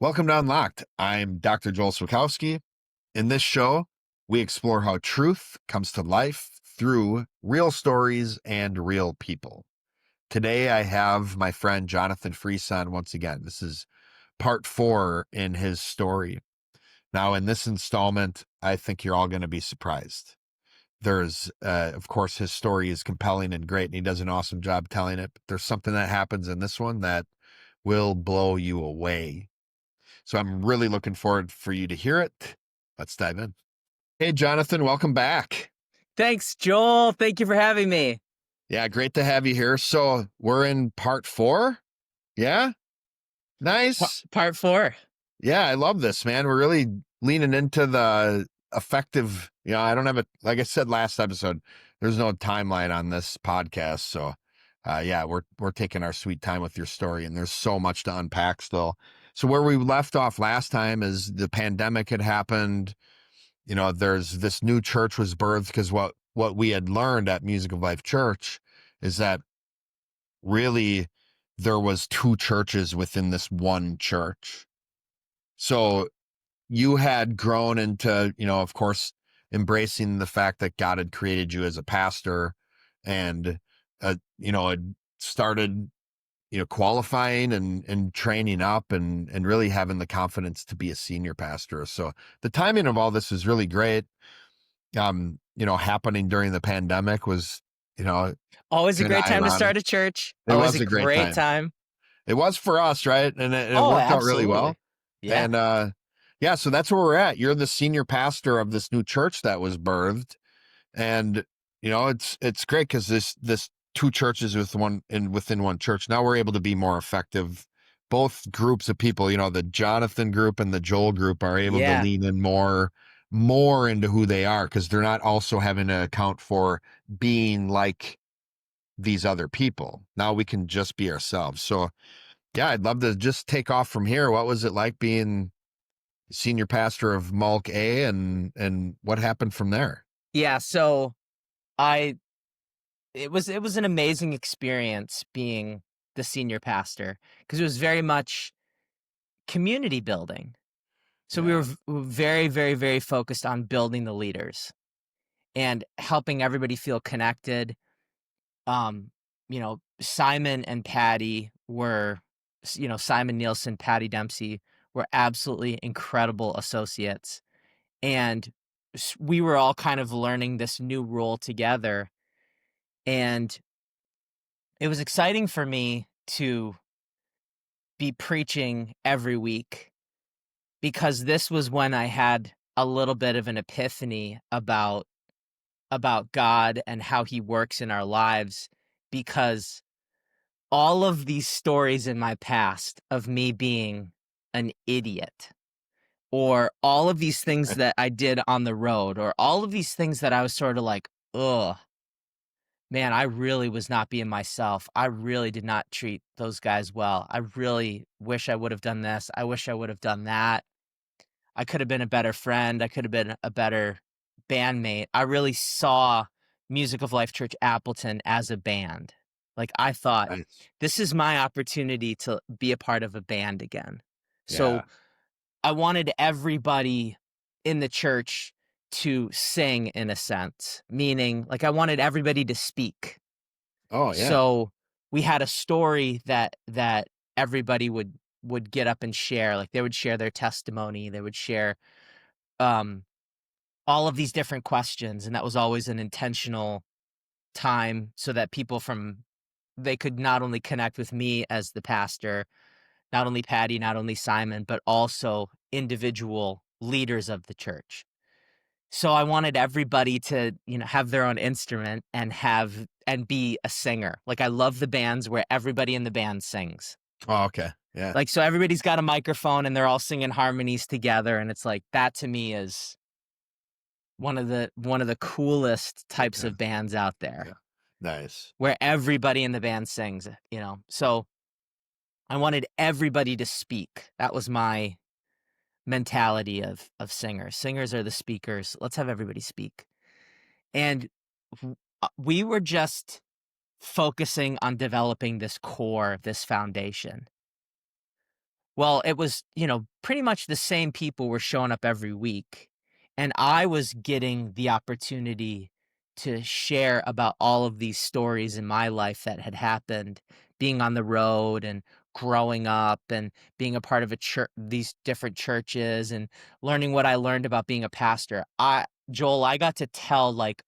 Welcome to Unlocked. I'm Dr. Joel Swakowski. In this show, we explore how truth comes to life through real stories and real people. Today, I have my friend Jonathan Freeson once again. This is part 4 in his story. Now, in this installment, I think you're all going to be surprised. There's, of course, his story is compelling and great, and he does an awesome job telling it. But there's something that happens in this one that will blow you away. So I'm really looking forward for you to hear it. Let's dive in. Hey, Jonathan, welcome back. Thanks, Joel. Thank you for having me. Yeah, great to have you here. So we're in part 4. Yeah, nice. Part 4. Yeah, I love this, man. We're really leaning into the effective, I don't have it. Like I said last episode, there's no timeline on this podcast. So yeah, we're taking our sweet time with your story, and there's so much to unpack still. So where we left off last time is the pandemic had happened. There's this new church was birthed because what we had learned at Music of Life Church is that really there was 2 churches within this one church. So you had grown into, of course, embracing the fact that God had created you as a pastor and, had started, qualifying and training up and really having the confidence to be a senior pastor. So the timing of all this is really great. Happening during the pandemic was, Always a kind of great time to ironic. start a church. It Always was a a great great time. time. It was for us, right? And it Oh, worked out really well. absolutely. Yeah. And yeah, so that's where we're at. You're the senior pastor of this new church that was birthed. And it's great because this 2 churches within one church. Now we're able to be more effective. Both groups of people, the Jonathan group and the Joel group are able to Yeah. lean in more into who they are, because they're not also having to account for being like these other people. Now we can just be ourselves. So yeah, I'd love to just take off from here. What was it like being senior pastor of Mulk A, and what happened from there? Yeah. So I it was an amazing experience being the senior pastor because it was very much community building. So we Yeah. were very, very, very focused on building the leaders and helping everybody feel connected. Simon and Patty were, Simon Nielsen, Patty Dempsey were absolutely incredible associates. And we were all kind of learning this new role together. And it was exciting for me to be preaching every week because this was when I had a little bit of an epiphany about God and how he works in our lives, because all of these stories in my past of me being an idiot, or all of these things that I did on the road, or all of these things that I was sort of like, ugh, man, I really was not being myself. I really did not treat those guys well. I really wish I would have done this. I wish I would have done that. I could have been a better friend. I could have been a better bandmate. I really saw Music of Life Church Appleton as a band. Like, I thought, Nice. this is my opportunity to be a part of a band again. So Yeah. I wanted everybody in the church to sing, in a sense, meaning like I wanted everybody to speak. Oh, yeah. So we had a story that everybody would get up and share. Like, they would share their testimony, they would share um all of these different questions, and that was always an intentional time so that they could not only connect with me as the pastor, not only Patty, not only Simon, but also individual leaders of the church. So I wanted everybody to, have their own instrument and be a singer. Like, I love the bands where everybody in the band sings. Oh, okay. Yeah. Like, so everybody's got a microphone and they're all singing harmonies together, and it's like, that to me is one of the coolest types Yeah. of bands out Yeah. there, Nice. where everybody in the band sings. So I wanted everybody to speak. That was my mentality of singers. Singers are the speakers. Let's have everybody speak. And we were just focusing on developing this core, this foundation. Well, it was, pretty much the same people were showing up every week, and I was getting the opportunity to share about all of these stories in my life that had happened, being on the road and growing up and being a part of a church, these different churches, and learning what I learned about being a pastor. Joel, I got to tell, like,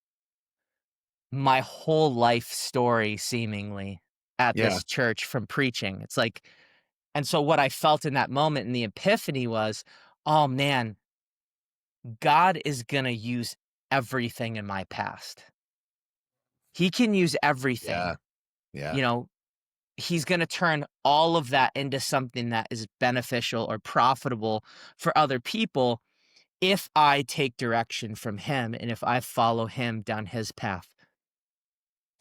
my whole life story seemingly at Yeah. this church from preaching. It's like, and so what I felt in that moment in the epiphany was, "Oh, man, God is gonna use everything in my past. He can use everything." Yeah. Yeah. You know, he's gonna turn all of that into something that is beneficial or profitable for other people if I take direction from him and if I follow him down his path.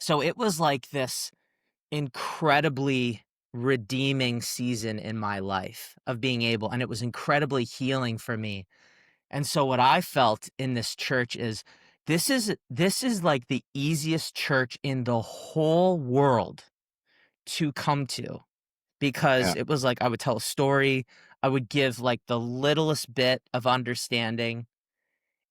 So it was like this incredibly redeeming season in my life of being able, and it was incredibly healing for me. And so what I felt in this church is this is like the easiest church in the whole world to come to, because Yeah. it was like I would tell a story, I would give like the littlest bit of understanding,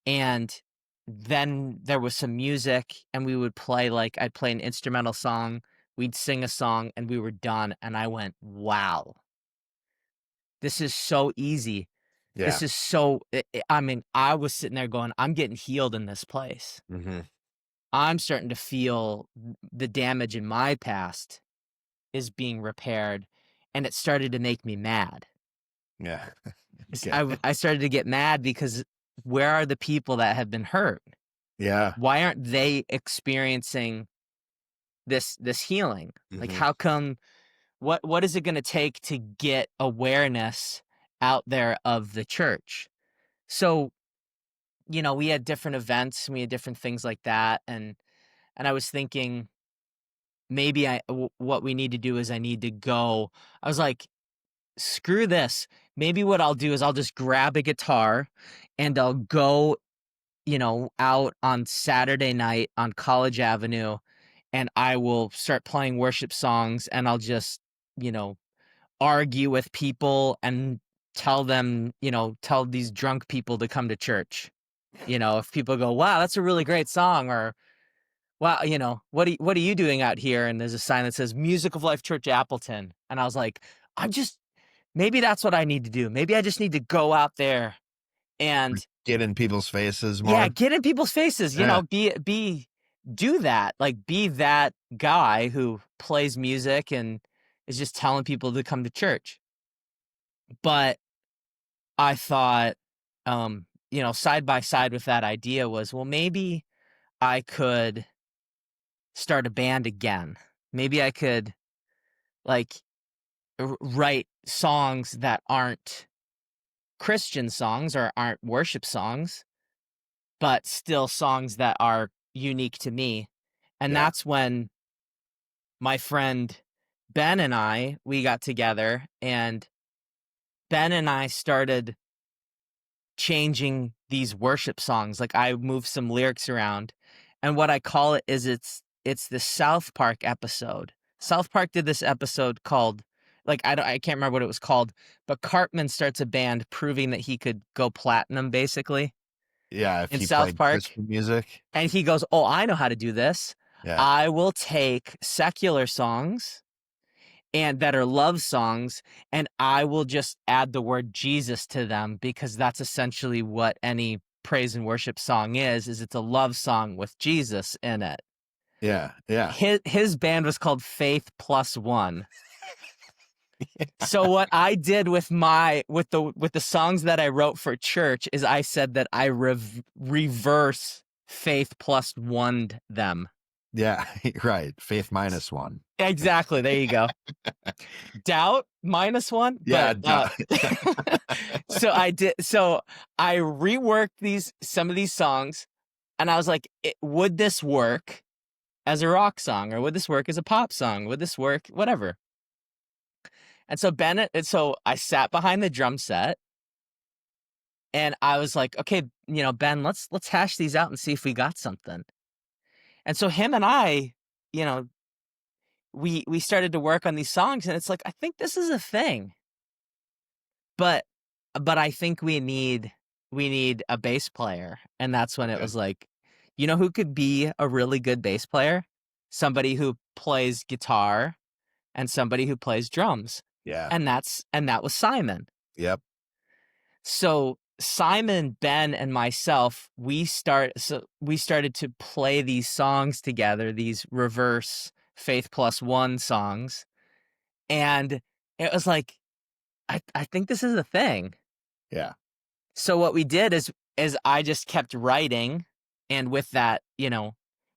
and then there was some music and we would play, like, I'd play an instrumental song, we'd sing a song, and we were done, and I went, "Wow, this is so easy. Yeah. This is so." I mean, I was sitting there going, "I'm getting healed in this place. Hmm. I'm starting to feel the damage in my past is being repaired," and it started to make me mad. Yeah. I Okay. w I started to get mad because where are the people that have been hurt? Yeah. Why aren't they experiencing this healing? Like, Hmm. how come, what is it gonna take to get awareness out there of the church? So, we had different events, we had different things like that, and I was thinking maybe what we need to do is I need to go. I was like, "Screw this. Maybe what I'll do is I'll just grab a guitar and I'll go, out on Saturday night on College Avenue, and I will start playing worship songs, and I'll just, you know, argue with people and tell these drunk people to come to church." If people go, "Wow, that's a really great song," or, "Wow, what are you doing out here?" And there's a sign that says Music of Life Church Appleton. And I was like, I'm just maybe that's what I need to do. Maybe I just need to go out there and, Get in people's faces yeah, more. get in people's faces, Yeah. do that. Like, be that guy who plays music and is just telling people to come to church. But I thought, side by side with that idea was, well, maybe I could start a band again. Maybe I could, like, write songs that aren't Christian songs or aren't worship songs, but still songs that are unique to me. And Yeah. that's when my friend Ben and we got together, and Ben and I started changing these worship songs. Like, I moved some lyrics around, and what I call it is it's the South Park episode. South Park did this episode called, like, I can't remember what it was called, but Cartman starts a band proving that he could go platinum basically Yeah. If in he South played Park, Christian music. and he goes, "Oh, I know how to do this. Yeah. I will take secular songs and that are love songs, and I will just add the word Jesus to them, because that's essentially what any praise and worship song is it's a love song with Jesus in it." Yeah. Yeah. His band was called Faith Plus One. So what I did with the songs that I wrote for church is I said that I reverse Faith Plus One them. Yeah. Right. Faith minus one. Exactly, there you go. Doubt minus one, Yeah. but, Duh. so I reworked some of these songs, and I was like, would this work as a rock song, or would this work as a pop song? Would this work whatever? And so I sat behind the drum set, and I was like, "Okay, Ben, let's hash these out and see if we got something." And so him and you know, we started to work on these songs, and it's like, I think this is a thing. but I think we need a bass player, and that's when it Okay. was like, you know who could be a really good bass player? Somebody who plays guitar and somebody who plays drums, Yeah. and that was Simon. Yep. So Simon, Ben, and myself, we started to play these songs together, these reverse Faith Plus One songs, and it was like, I think this is a thing. Yeah. So what we did is I just kept writing, and with that,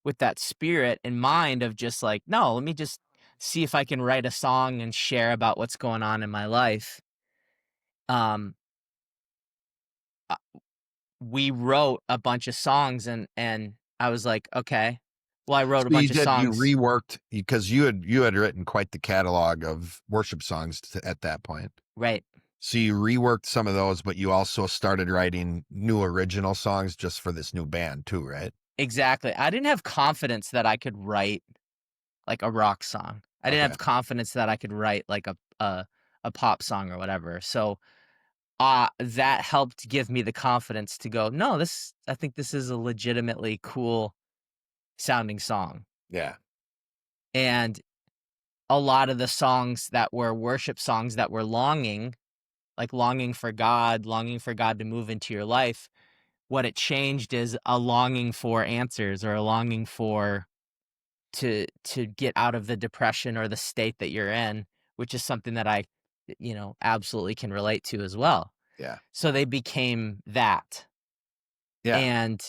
with that spirit in mind of just like, no, let me just see if I can write a song and share about what's going on in my life. Um, uh, we wrote a bunch of songs, and I was like, okay, well, I wrote a So bunch of you songs, reworked because you had written quite the catalog of worship songs at that point. right? So you reworked some of those, but you also started writing new original songs just for this new band too, right? Exactly. I didn't have confidence that I could write like a rock song. I didn't Okay. have confidence that I could write like a pop song or whatever. So that helped give me the confidence to go, no, I think this is a legitimately cool sounding song. Yeah. And a lot of the songs that were worship songs that were longing, like longing for God to move into your life, what it changed is a longing for answers or a longing for to get out of the depression or the state that you're in, which is something that I, absolutely can relate to as well. Yeah. So they became that, Yeah. and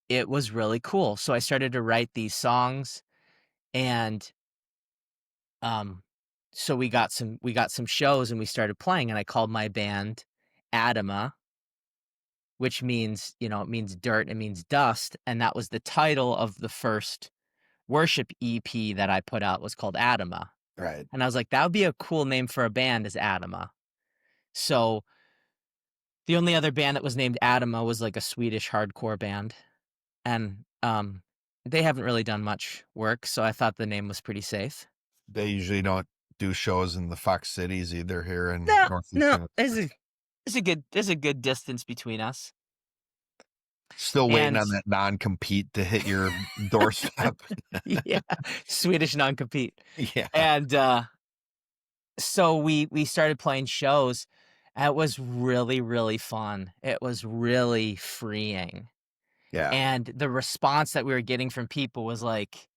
it was really cool. So I started to write these songs, and um so we got some shows and we started playing, and I called my band ADAMAH, which means, it means dirt, it means dust, and that was the title of the first worship EP that I put out was called ADAMAH. Right. And I was like, that would be a cool name for a band is ADAMAH. So the only other band that was named ADAMAH was like a Swedish hardcore band. And they haven't really done much work, so I thought the name was pretty safe. They usually don't do shows in the Fox cities either here in No, Northeast no, Minnesota. there's a good distance between us. Still waiting And on that non-compete to hit your doorstep. yeah, Swedish non-compete. Yeah. And so we started playing shows. And it was really, really fun. It was really freeing. Yeah. And the response that we were getting from people was like,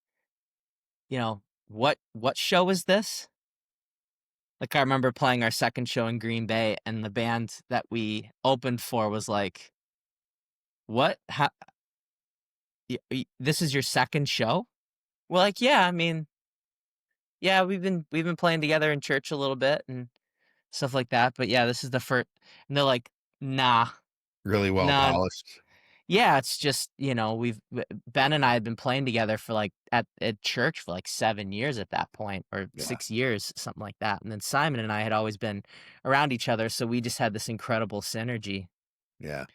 what show is this? Like, I remember playing our second show in Green Bay, and the band that we opened for was like, "What? How this is your second show?" We're like, "Yeah, I mean, yeah, we've been playing together in church a little bit and stuff like that, but yeah, this is the first." And they're like, "Nah, Really well nah." polished. Yeah, it's just, Ben and I had been playing together for like at church for like 7 years at that point, or Yeah. 6 years, something like that. And then Simon and I had always been around each other, so we just had this incredible synergy. Yeah.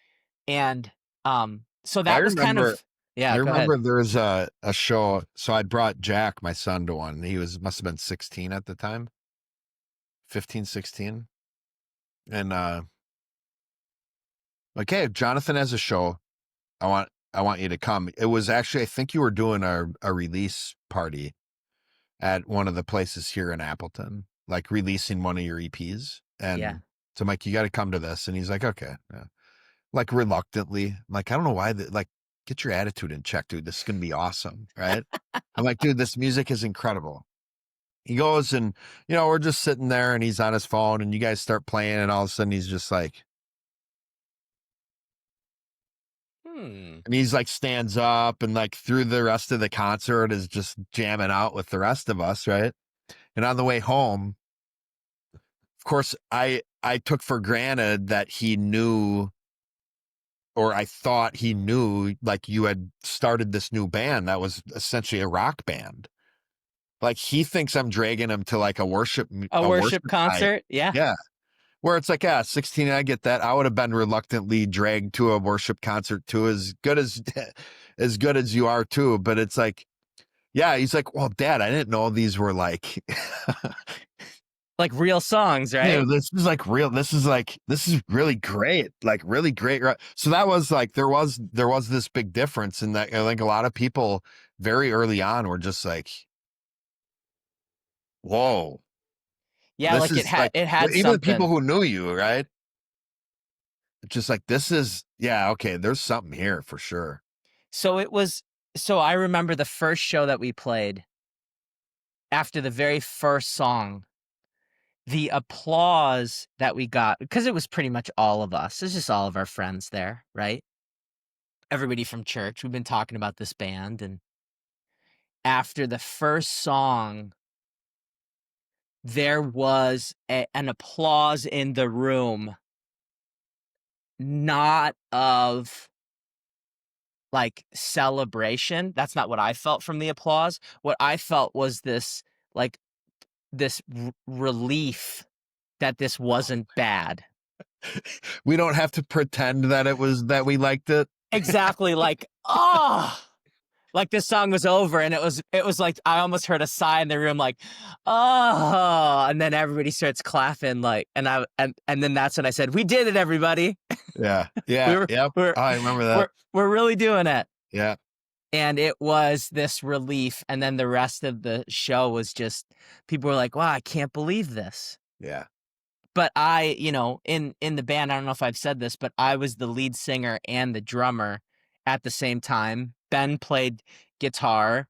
And so I that was kind remember of, yeah, I go ahead. remember there's a show. So I brought Jack, my son, to one. He must have been 16 at the time, 15, 16. And like, hey, Jonathan has a show. I want you to come. It was actually, I think you were doing a release party at one of the places here in Appleton, like releasing one of your EPs. Yeah. And so I'm like, you got to come to this. And he's like, okay. Yeah. Like reluctantly, I'm like, I don't know why like, get your attitude in check, dude. This is going to be awesome. Right. I'm like, dude, this music is incredible. He goes and, we're just sitting there and he's on his phone and you guys start playing and all of a sudden he's just like, Hmm. and he's like stands up and like through the rest of the concert is just jamming out with the rest of us. Right. And on the way home, of course, I took for granted that he knew, or I thought he knew, like you had started this new band that was essentially a rock band. Like he thinks I'm dragging him to like A a worship worship night. concert? Yeah. Yeah. Where it's like, 16, I get that. I would have been reluctantly dragged to a worship concert too, as good as as good as you are too. But it's like, yeah, he's like, well, Dad, I didn't know these were like like real songs, right? Dude, this is like real. This is really great. Like really great. So that was like there was this big difference in that. I think a lot of people very early on were just like, "Whoa, Yeah, this like is like." it had Even the people something. who knew you, right? Just like this is, yeah, okay. There's something here for sure. So it was so I remember the first show that we played, after the very first song, the applause that we got, because it was pretty much all of us. It's just all of our friends there, right? Everybody from church. We've been talking about this band, and after the first song, there was an applause in the room, not of like celebration. That's not what I felt from the applause. What I felt was this like this relief that this wasn't bad. We don't have to pretend that it was that we liked it. Exactly, like, oh, like this song was over, and it was like I almost heard a sigh in the room, like, oh, and then everybody starts clapping, like, and then that's when I said, "We did it, everybody. Yeah, We yeah, were yep. we're I remember we're that. we're really doing it." Yeah, And it was this relief, and then the rest of the show was just people were like, "Wow, I can't believe this." yeah, But I, in the band, I don't know if I've said this, but I was the lead singer and the drummer at the same time. Ben played guitar,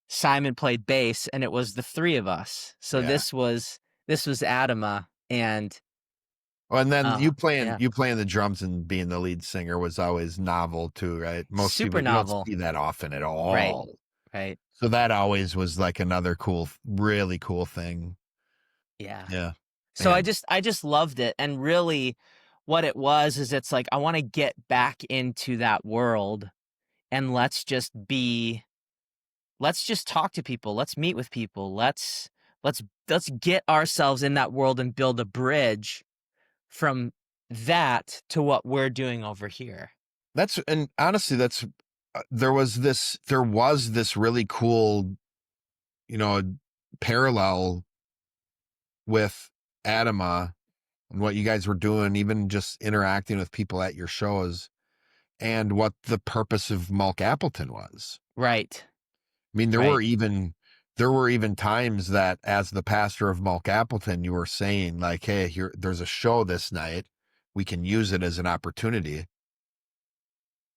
Simon played bass, and it was the 3 of us. So yeah. this was ADAMAH, and, Well, and then yeah, you playing the drums and being the lead singer was always novel too, right? Most super people you don't novel. see that often at Right, all. right, So that always was like another cool, really cool thing. yeah. Yeah, So I man. just I just loved it, and really what it was is it's like, I wanna get back into that world, and let's just talk to people. Let's meet with people. Let's get ourselves in that world and build a bridge from that to what we're doing over here. That's and honestly, that's there was this really cool, you know, parallel with Adama and what you guys were doing, even just interacting with people at your shows, and what the purpose of Mulk Appleton was. Right. I mean, Right. there were even times that as the pastor of Mulk Appleton, you were saying like, "Hey, here there's a show this night. We can use it as an opportunity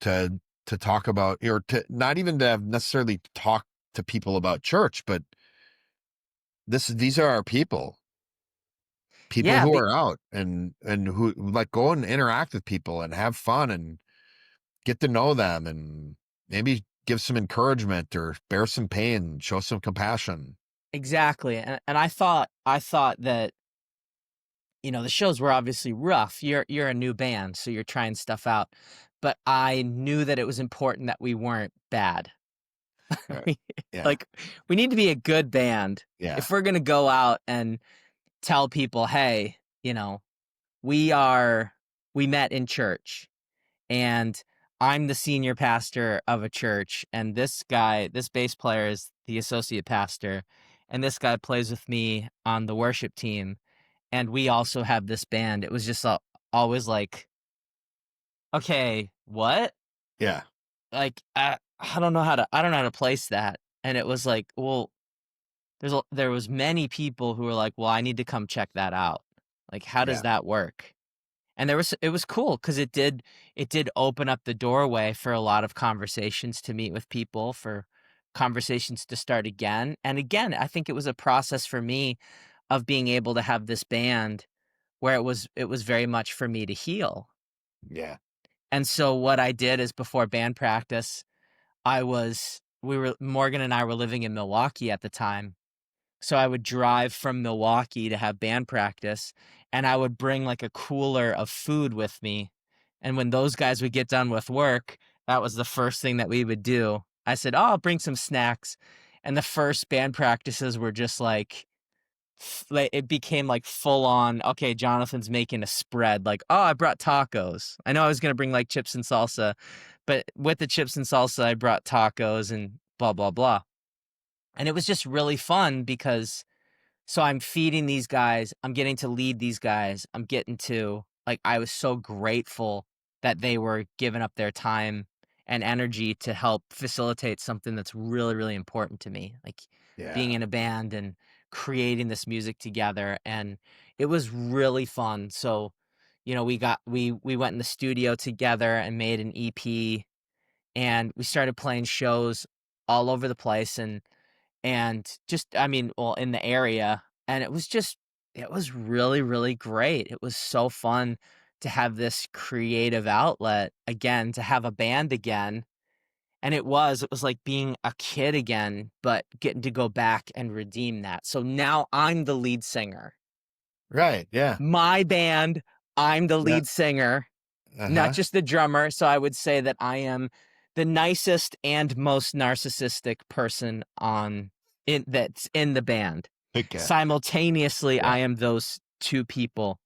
to talk about or to not even to have necessarily talk to people about church, but these are our people, people Yeah, who are out and who like go and interact with people and have fun and get to know them and maybe give some encouragement or bear some pain, show some compassion." exactly. And I thought that, the shows were obviously rough. You're a new band, so you're trying stuff out. But I knew that it was important that we weren't bad. Right. We Yeah. like we need to be a good band Yeah. if we're gonna go out and tell people, "Hey, we are we met in church, and I'm the senior pastor of a church, and this bass player is the associate pastor, and this guy plays with me on the worship team, and we also have this band." It was just always like, "Okay, what?" Yeah. Like, I don't know how to place that, and it was like, well, there was many people who were like, "Well, I need to come check that out." Like, how does Yeah. that work? And it was cool because it did open up the doorway for a lot of conversations, to meet with people, for conversations to start again. And again, I think it was a process for me of being able to have this band where it was very much for me to heal. Yeah. And so what I did is, before band practice, Morgan and I were living in Milwaukee at the time. So I would drive from Milwaukee to have band practice, and I would bring like a cooler of food with me. And when those guys would get done with work, that was the first thing that we would do. I said, "Oh, I'll bring some snacks." And the first band practices were just like it became like full on, okay, Jonathan's making a spread. Like, "Oh, I brought tacos." I know I was going to bring like chips and salsa, but with the chips and salsa, I brought tacos and blah, blah, blah. And it was just really fun because So I'm feeding these guys, I'm getting to lead these guys, I'm getting to like, I was so grateful that they were giving up their time and energy to help facilitate something that's really, really important to me, like being Yeah. in a band and creating this music together, and it was really fun. So, we went in the studio together and made an EP, and we started playing shows all over the place, and just I mean, well, in the area, and it was really, really great. It was so fun to have this creative outlet again, to have a band again, and it was like being a kid again, but getting to go back and redeem that. So now I'm the lead singer. Right. Yeah. My band, I'm the Yeah. lead singer, not Uh-huh. just the drummer, so I would say that I am the nicest and most narcissistic person on in that's in the band. Okay. Simultaneously, Yeah. I am those 2 people,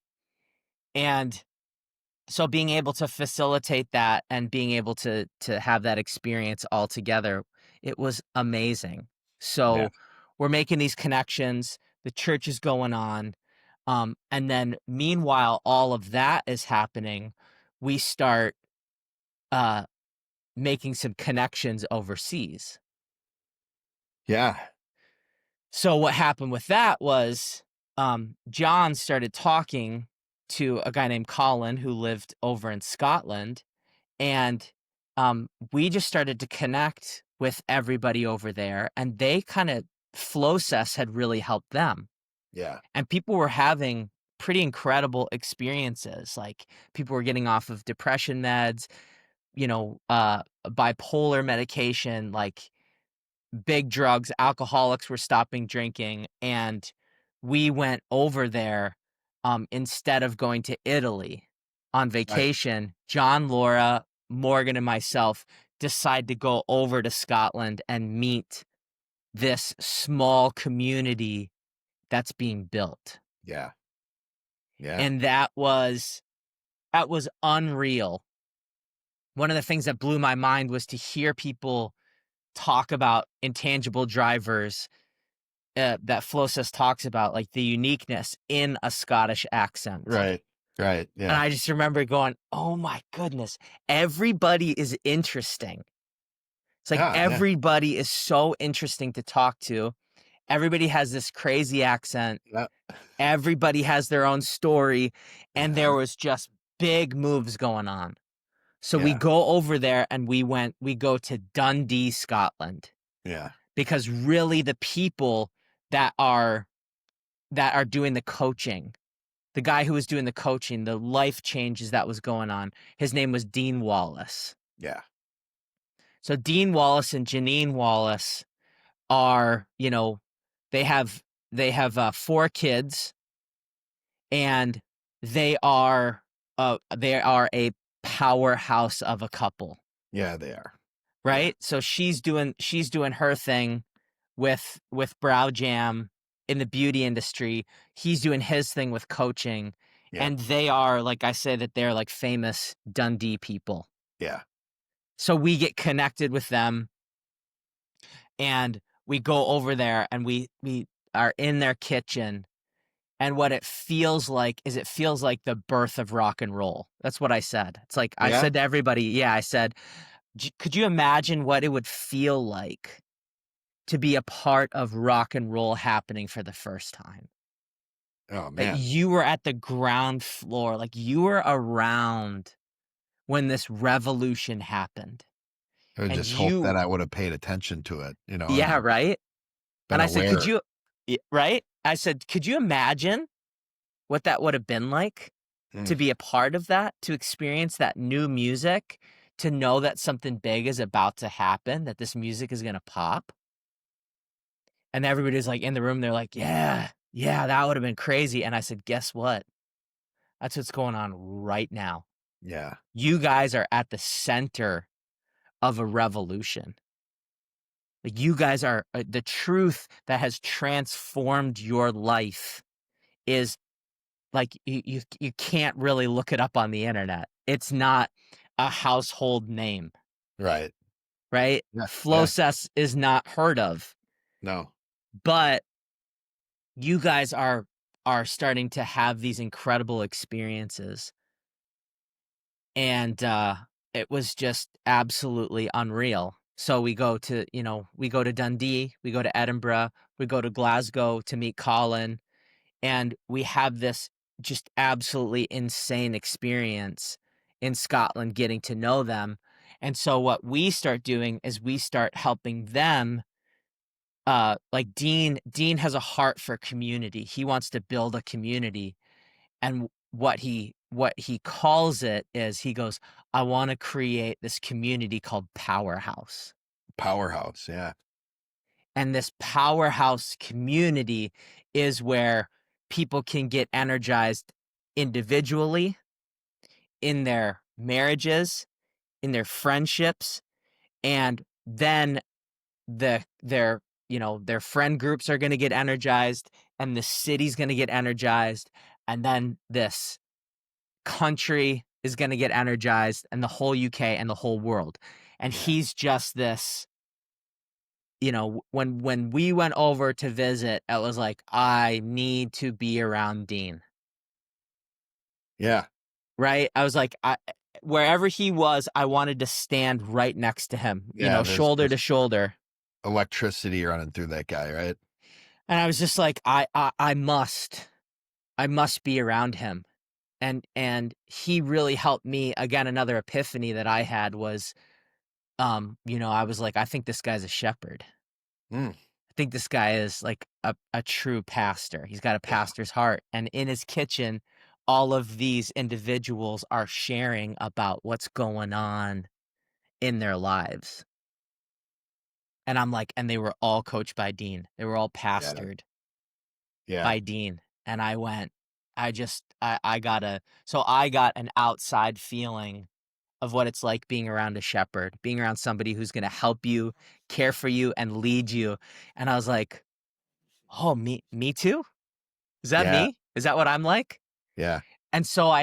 and so being able to facilitate that and being able to have that experience all together, it was amazing. Yeah. So, we're making these connections, the church is going on, and then meanwhile all of that is happening, we start, uh, making some connections overseas. Yeah. So what happened with that was, John started talking to a guy named Colin who lived over in Scotland, and, we just started to connect with everybody over there, and they kinda Flowcess had really helped them, Yeah. and people were having pretty incredible experiences, like, people were getting off of depression meds, bipolar medication, like, big drugs, alcoholics were stopping drinking, and we went over there, instead of going to Italy on Right. vacation. John, Laura, Morgan, and myself decide to go over to Scotland and meet this small community that's being built, Yeah. Yeah. and that was unreal. One of the things that blew my mind was to hear people talk about intangible drivers that Flossus talks about, like the uniqueness in a Scottish accent. Right. Right. And Yeah. I just remember going, "Oh my goodness, everybody is interesting." It's like Yeah. Yeah. everybody is so interesting to talk to. Everybody has this crazy accent. Yeah. Everybody has their own story, and there Uh-huh. was just big moves going on. So we Yeah. go over there and we go to Dundee, Scotland, Yeah. because really the people that are that are doing the coaching. The guy who was doing the coaching, the life changes that was going on, his name was Dean Wallace. Yeah. So Dean Wallace and Janine Wallace are, they have 4 kids, and they are a powerhouse of a couple, Yeah. They are. Yeah. right? So she's doing her thing with Brow Jam in the beauty industry. He's doing his thing with coaching, Yeah. and they are, like I say, that they're like famous Dundee people. Yeah. So we get connected with them, and we go over there, and we are in their kitchen, and what it feels like is it feels like the birth of rock and roll. That's what I said. It's like I Yeah. said to everybody, yeah, I said, Could you imagine what it would feel like to be a part of rock and roll happening for the first time?" Oh That man. you were at the ground floor, like, you were around when this revolution happened, I would and just hope that you I would have paid attention to it, Yeah, and right? been And I said, "Could aware. you" right? I said, "Could you imagine what that would have been like Mm. to be a part of that, to experience that new music, to know that something big is about to happen, that this music is gonna pop?" And everybody's, like, in the room, they're like, "Yeah, yeah, that would have been crazy," and I said, "Guess what? That's what's going on right now. Yeah. You guys are at the center of a revolution. Like, you guys are the truth that has transformed your life is like you can't really look it up on the internet. It's not a household name, Right. right? Yeah. Yeah. Flowcess is not heard of, No. but you guys are starting to have these incredible experiences. And, it was just absolutely unreal. So we go to Dundee, we go to Edinburgh, we go to Glasgow to meet Colin, and we have this just absolutely insane experience in Scotland getting to know them. And so what we start doing is we start helping them, like Dean has a heart for community. He wants to build a community, and what he calls it is he goes, "I wanna create this community called Powerhouse." Powerhouse. Yeah. And this powerhouse community is where people can get energized individually, in their marriages, in their friendships, and then their friend groups are gonna get energized, and the city's gonna get energized, and then this country is gonna get energized, and the whole UK and the whole world. And Yeah. he's just this, when we went over to visit, I was like, "I need to be around Dean." Yeah. Right? I was like, wherever he was, I wanted to stand right next to him, Yeah. There's shoulder to just shoulder. electricity running through that guy, right? And I was just like, I must be around him. And he really helped me. Again, another epiphany that I had was, I was like, I think this guy's a shepherd. Mm, I think this guy is like a true pastor. He's got a yeah. pastor's heart. And in his kitchen, all of these individuals are sharing about what's going on in their lives. And I'm like, and they were all coached by Dean. They were all Yeah. pastored Yeah. by Dean. And I went, I got an outside feeling of what it's like being around a shepherd, being around somebody who's gonna help you, care for you, and lead you. And I was like, "Oh, me too? Is that Yeah. me? Is that what I'm like?" Yeah. And so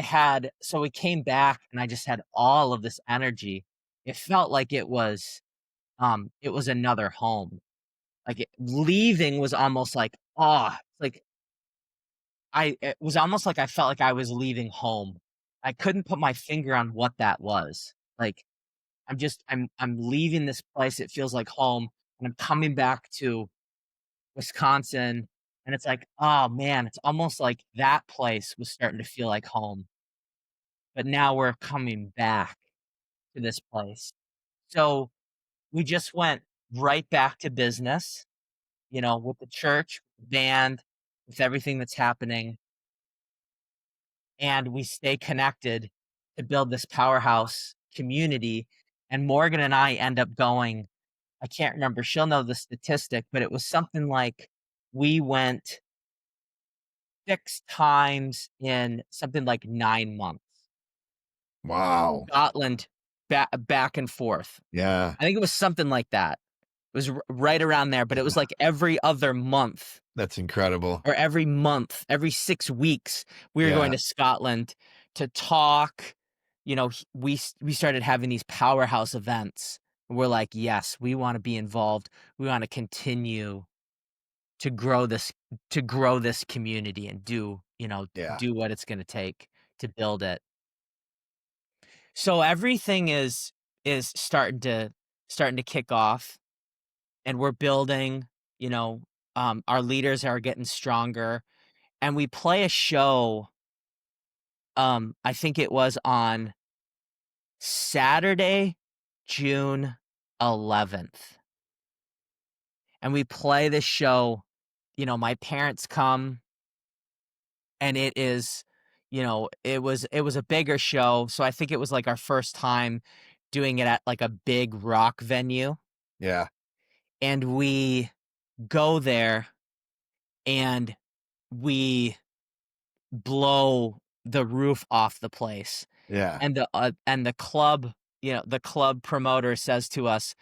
we came back and I just had all of this energy. It felt like it was another home. Leaving was almost like, like it was almost like I felt like I was leaving home. I couldn't put my finger on what that was. Like, I'm leaving this place, it feels like home, and I'm coming back to Wisconsin, and it's like, "Oh, man," it's almost like that place was starting to feel like home, but now we're coming back to this place. So, we just went right back to business, with the church, band, with everything that's happening, and we stay connected to build this powerhouse community, and Morgan and I end up going. I can't remember, she'll know the statistic, but it was something like we went 6 times in something like 9 months. Wow. Scotland, back and forth. Yeah. I think it was something like that. It was right around there, but it was like every other month That's incredible. or every month, every 6 weeks, we were going Yeah. to Scotland to talk. We started having these powerhouse events. We're like, "Yes, we wanna be involved. We wanna continue to grow this community and Yeah. do what it's gonna take to build it." So everything is starting to kick off, and we're building, our leaders are getting stronger, and we play a show, I think it was on Saturday, June 11th, and we play this show. My parents come, and it was a bigger show, so I think it was, like, our first time doing it at, like, a big rock venue, Yeah. and we go there, and we blow the roof off the place, Yeah. and the club promoter says to us,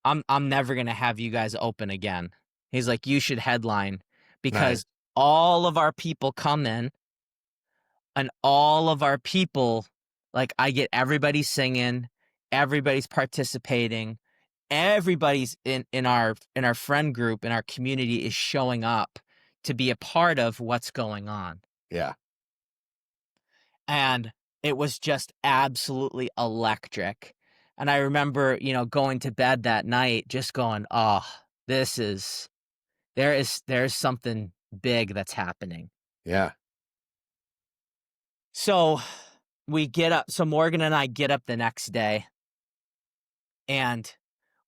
"I'm never gonna have you guys open again." He's like, "You should headline Nice. because all of our people come in, and all of our people, like, I get everybody singing, everybody's participating, everybody's in our friend group, in our community is showing up to be a part of what's going on. Yeah. And it was just absolutely electric. And I remember, going to bed that night just going, "Oh, this is there's something big that's happening." Yeah. So, Morgan and I get up the next day, and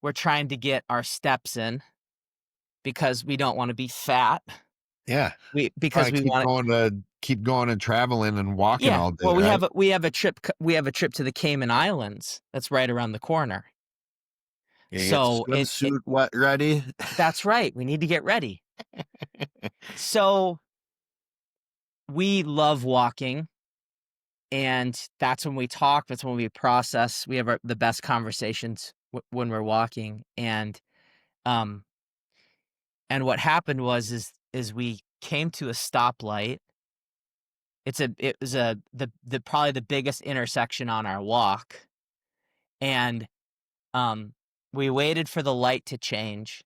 we're trying to get our steps in because we don't wanna be fat. Yeah. Because Probably we want keep going and traveling and walking Yeah, all day, well, right? we have a trip to the Cayman Islands that's right around the corner. You get So, it swimsuit wet ready. That's right, we need to get ready. So, we love walking, and that's when we talk, that's when we process, we have the best conversations when we're walking, um, and what happened is we came to a stoplight. It was the probably the biggest intersection on our walk, and, um, we waited for the light to change,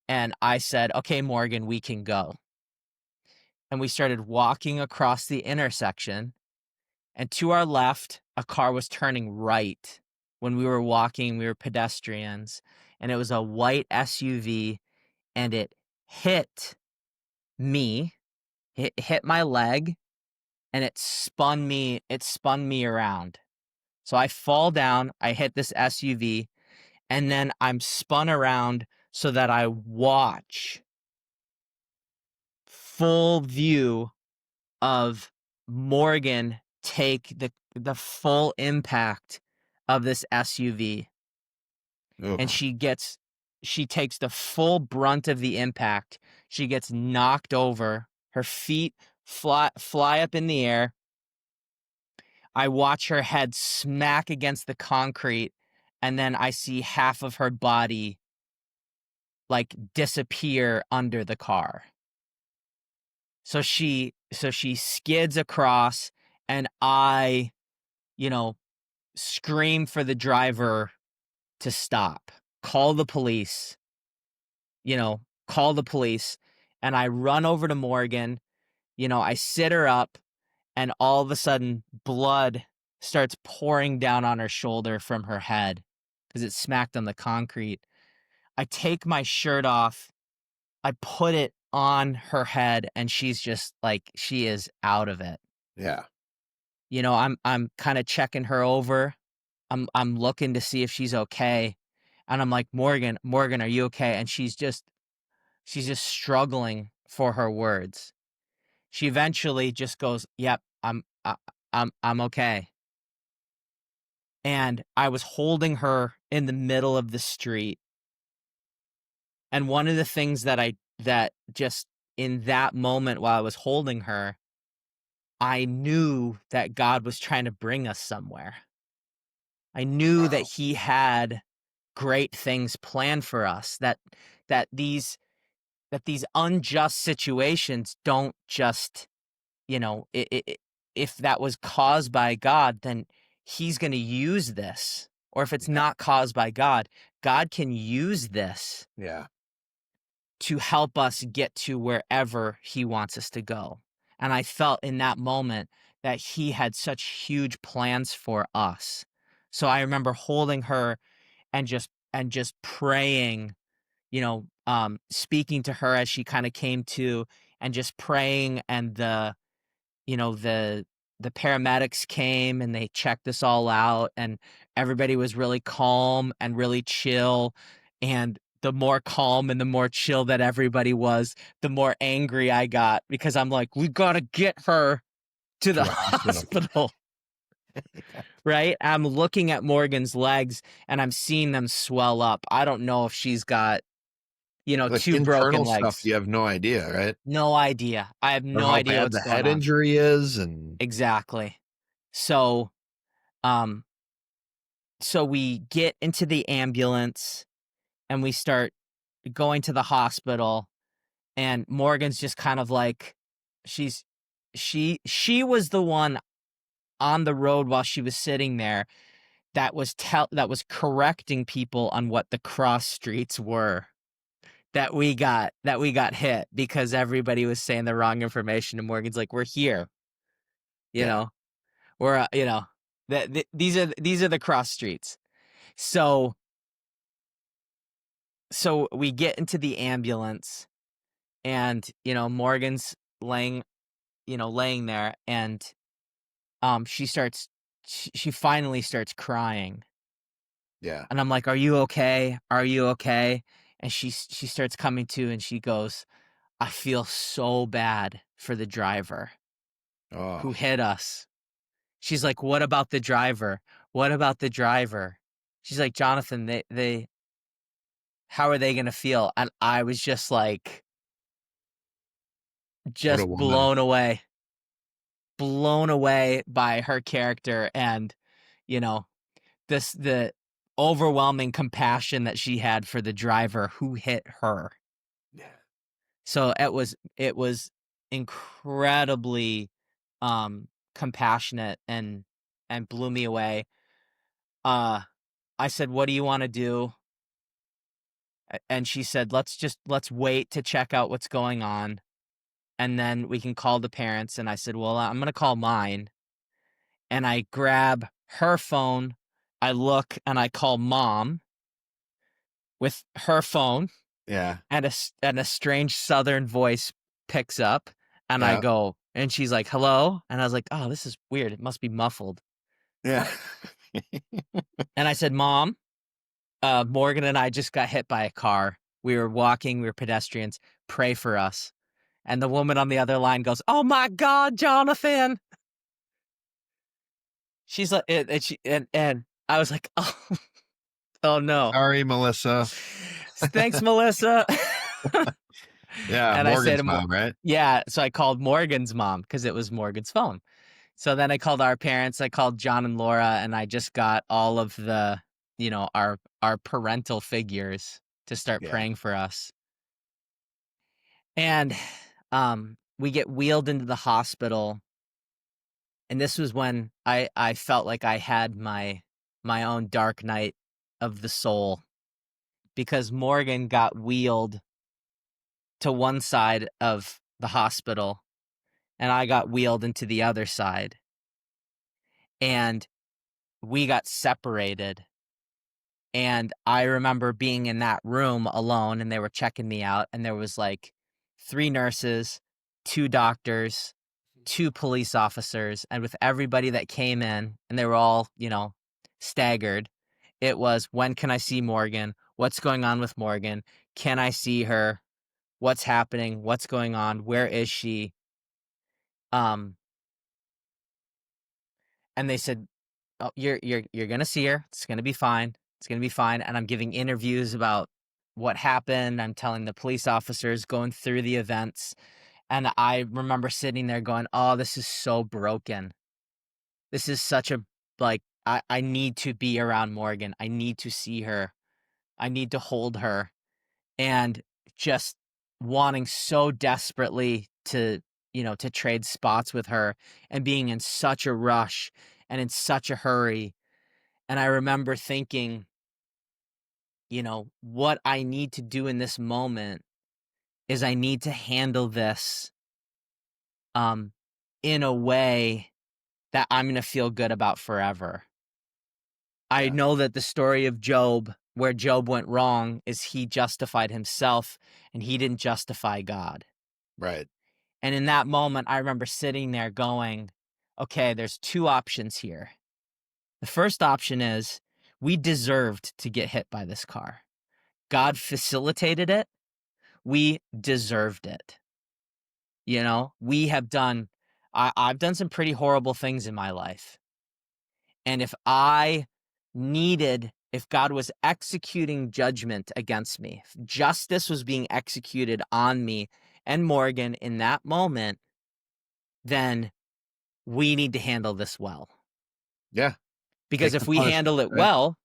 and I said, "Okay, Morgan, we can go." And we started walking across the intersection, and to our left, a car was turning right. When we were walking, we were pedestrians, and it was a white SUV, and it hit me, hit my leg, and it spun me around. So I fall down, I hit this SUV, and then I'm spun around so that I watch full view of Morgan take the full impact of this SUV, and Oof. she takes the full brunt of the impact. She gets knocked over. Her feet fly up in the air. I watch her head smack against the concrete, and then I see half of her body, like, disappear under the car. So she skids across, and I, you know, scream for the driver to stop. Call the police, call the police, and I run over to Morgan, I sit her up, and all of a sudden, blood starts pouring down on her shoulder from her head because it smacked on the concrete. I take my shirt off, I put it on her head, and she's just like she is out of it. Yeah. I'm kinda checking her over. I'm looking to see if she's okay, and I'm like, "Morgan, are you okay?" And she's just struggling for her words. She eventually just goes, "Yep, I'm okay." And I was holding her in the middle of the street, and one of the things that just in that moment while I was holding her, I knew that God was trying to bring us somewhere. I knew that Wow. he had great things planned for us, that these unjust situations don't just, I if that was caused by God, then he's gonna use this, or if it's Yeah. not caused by God, God can use this Yeah. to help us get to wherever he wants us to go. And I felt in that moment that he had such huge plans for us. So I remember holding her and just praying, speaking to her as she kind of came to, and just praying, and you know, the the paramedics came and they checked us all out, and everybody was really calm and really chill, and the more calm and the more chill that everybody was, the more angry I got because I'm like, "We gotta get her to the To a hospital. hospital." Right? I'm looking at Morgan's legs, and I'm seeing them swell up. I don't know if she's got, Like 2 broken internal stuff, legs. you have no idea, right? No idea. I have Or no how idea bad what's the going head on. injury is and Exactly. So, um, so we get into the ambulance, and we start going to the hospital, and Morgan's just kind of like she's she was the one on the road while she was sitting there that was correcting people on what the cross streets were. that we got hit because everybody was saying the wrong information, and Morgan's like, "We're here, you Yeah. know, we're these are the cross streets." So we get into the ambulance, and Morgan's laying there, and she finally starts crying, Yeah. and I'm like, "Are you okay? Are you okay?" And she starts coming to, and she goes, "I feel so bad for the driver Oh, who hit us." She's like, "What about the driver? What about the driver?" She's like, "Jonathan, they how are they gonna feel?" And I was just like, what a just woman. blown away by her character, and you know the overwhelming compassion that she had for the driver who hit her. Yeah. So it was incredibly compassionate, and blew me away. Uh I said, "What do you want to do?" And she said, let's wait to check out what's going on, and then we can call the parents." And I said, "Well, I'm going to call mine." And I grab her phone, I look, and I call mom with her phone, Yeah. and a strange southern voice picks up, and I Yeah. go, and she's like, "Hello?" And I was like, "Oh, this is weird. It must be muffled." Yeah. And I said, "Mom, Morgan and I just got hit by a car. We were walking, we were pedestrians. Pray for us." And the woman on the other line goes, "Oh my God, Jonathan." She's like, and I was like, "Oh, oh no. Sorry, Melissa. Thanks, Melissa." Yeah, And I say Morgan's to mom, right? yeah, so I called Morgan's mom because it was Morgan's phone. So then I called our parents, I called John and Laura, and I just got all of our parental figures to start Yeah. praying for us. And we get wheeled into the hospital, and this was when I felt like I had my own dark night of the soul, because Morgan got wheeled to one side of the hospital, and I got wheeled into the other side, and we got separated. And I remember being in that room alone, and they were checking me out, and there was like 3 nurses, 2 doctors, 2 police officers, and with everybody that came in, and they were all, staggered, it was, "When can I see Morgan? What's going on with Morgan? Can I see her? What's happening? What's going on? Where is she?" Um, and they said, "Oh, you're gonna see her. It's gonna be fine. It's gonna be fine." And I'm giving interviews about what happened. I'm telling the police officers, going through the events. And I remember sitting there going, "Oh, this is so broken. This is such a like I need to be around Morgan. I need to see her. I need to hold her." And just wanting so desperately to trade spots with her, and being in such a rush and in such a hurry. And I remember thinking, what I need to do in this moment is I need to handle this um in a way that I'm going to feel good about forever. I Yeah. know that the story of Job, where Job went wrong, is he justified himself and he didn't justify God. Right. And in that moment, I remember sitting there going, "Okay, there's 2 options here. The first option is we deserved to get hit by this car. God facilitated it. We deserved it. We have done I've done some pretty horrible things in my life. And if God was executing judgment against me, if justice was being executed on me and Morgan in that moment, then we need to handle this well. Yeah. Because Take the if we punishment, handle it right? well,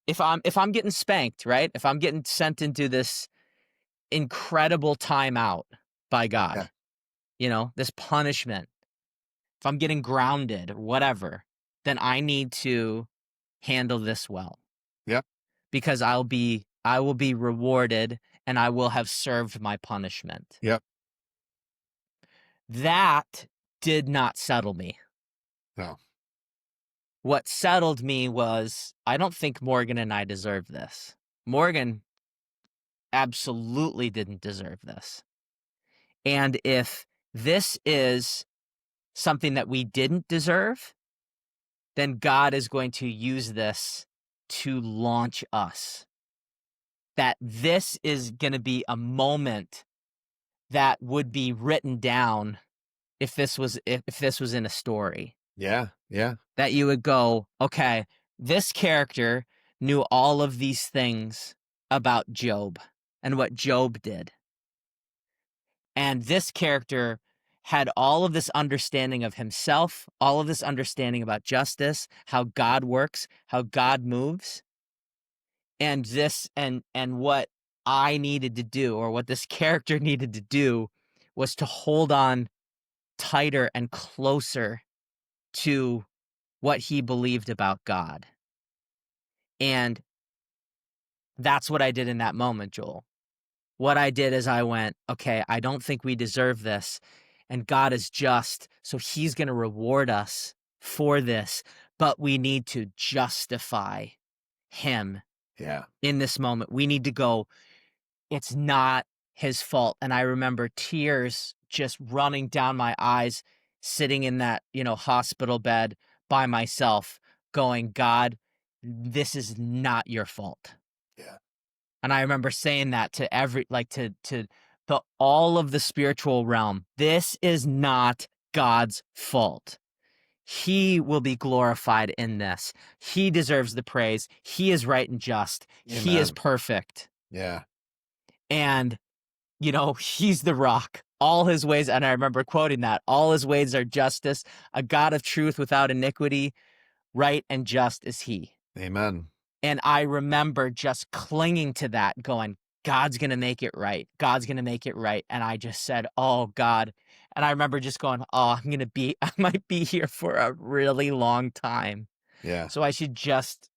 if I'm getting spanked, right? If I'm getting sent into this incredible timeout by Yeah. God, this punishment, if I'm getting grounded or whatever, then I need to handle this well, Yep. because I will be rewarded and I will have served my punishment. Yep. That did not settle me. No. What settled me was, I don't think Morgan and I deserve this. Morgan absolutely didn't deserve this. And if this is something that we didn't deserve, then God is going to use this to launch us. That this is going to be a moment that would be written down if this was in a story. Yeah. Yeah. That you would go, okay, this character knew all of these things about Job and what Job did. And this character had all of this understanding of himself, all of this understanding about justice, how God works, how God moves. And this and what I needed to do, or what this character needed to do, was to hold on tighter and closer to what he believed about God. And that's what I did in that moment, Joel. What I did is I went, okay, I don't think we deserve this. And God is just, so he's going to reward us for this. But we need to justify him Yeah. in this moment. We need to go, it's not his fault. And I remember tears just running down my eyes, sitting in that, hospital bed by myself, going, God, this is not your fault. Yeah. And I remember saying that to the all of the spiritual realm. This is not God's fault. He will be glorified in this. He deserves the praise. He is right and just. He is Amen. perfect. Yeah. And, he's the rock. All his ways, and I remember quoting that, all his ways are justice, a God of truth without iniquity, right and just is he. Amen. And I remember just clinging to that, going, God's going to make it right. God's going to make it right. And I just said, oh, God. And I remember just going, oh, I might be here for a really long time. Yeah. So I should just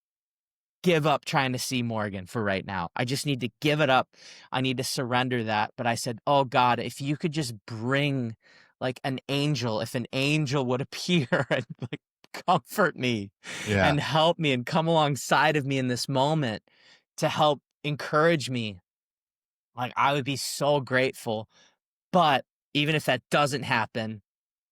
give up trying to see Morgan for right now. I just need to give it up. I need to surrender that. But I said, oh, God, if you could just bring like an angel, if an angel would appear and like comfort me Yeah. and help me and come alongside of me in this moment to help encourage me, like I would be so grateful. But even if that doesn't happen,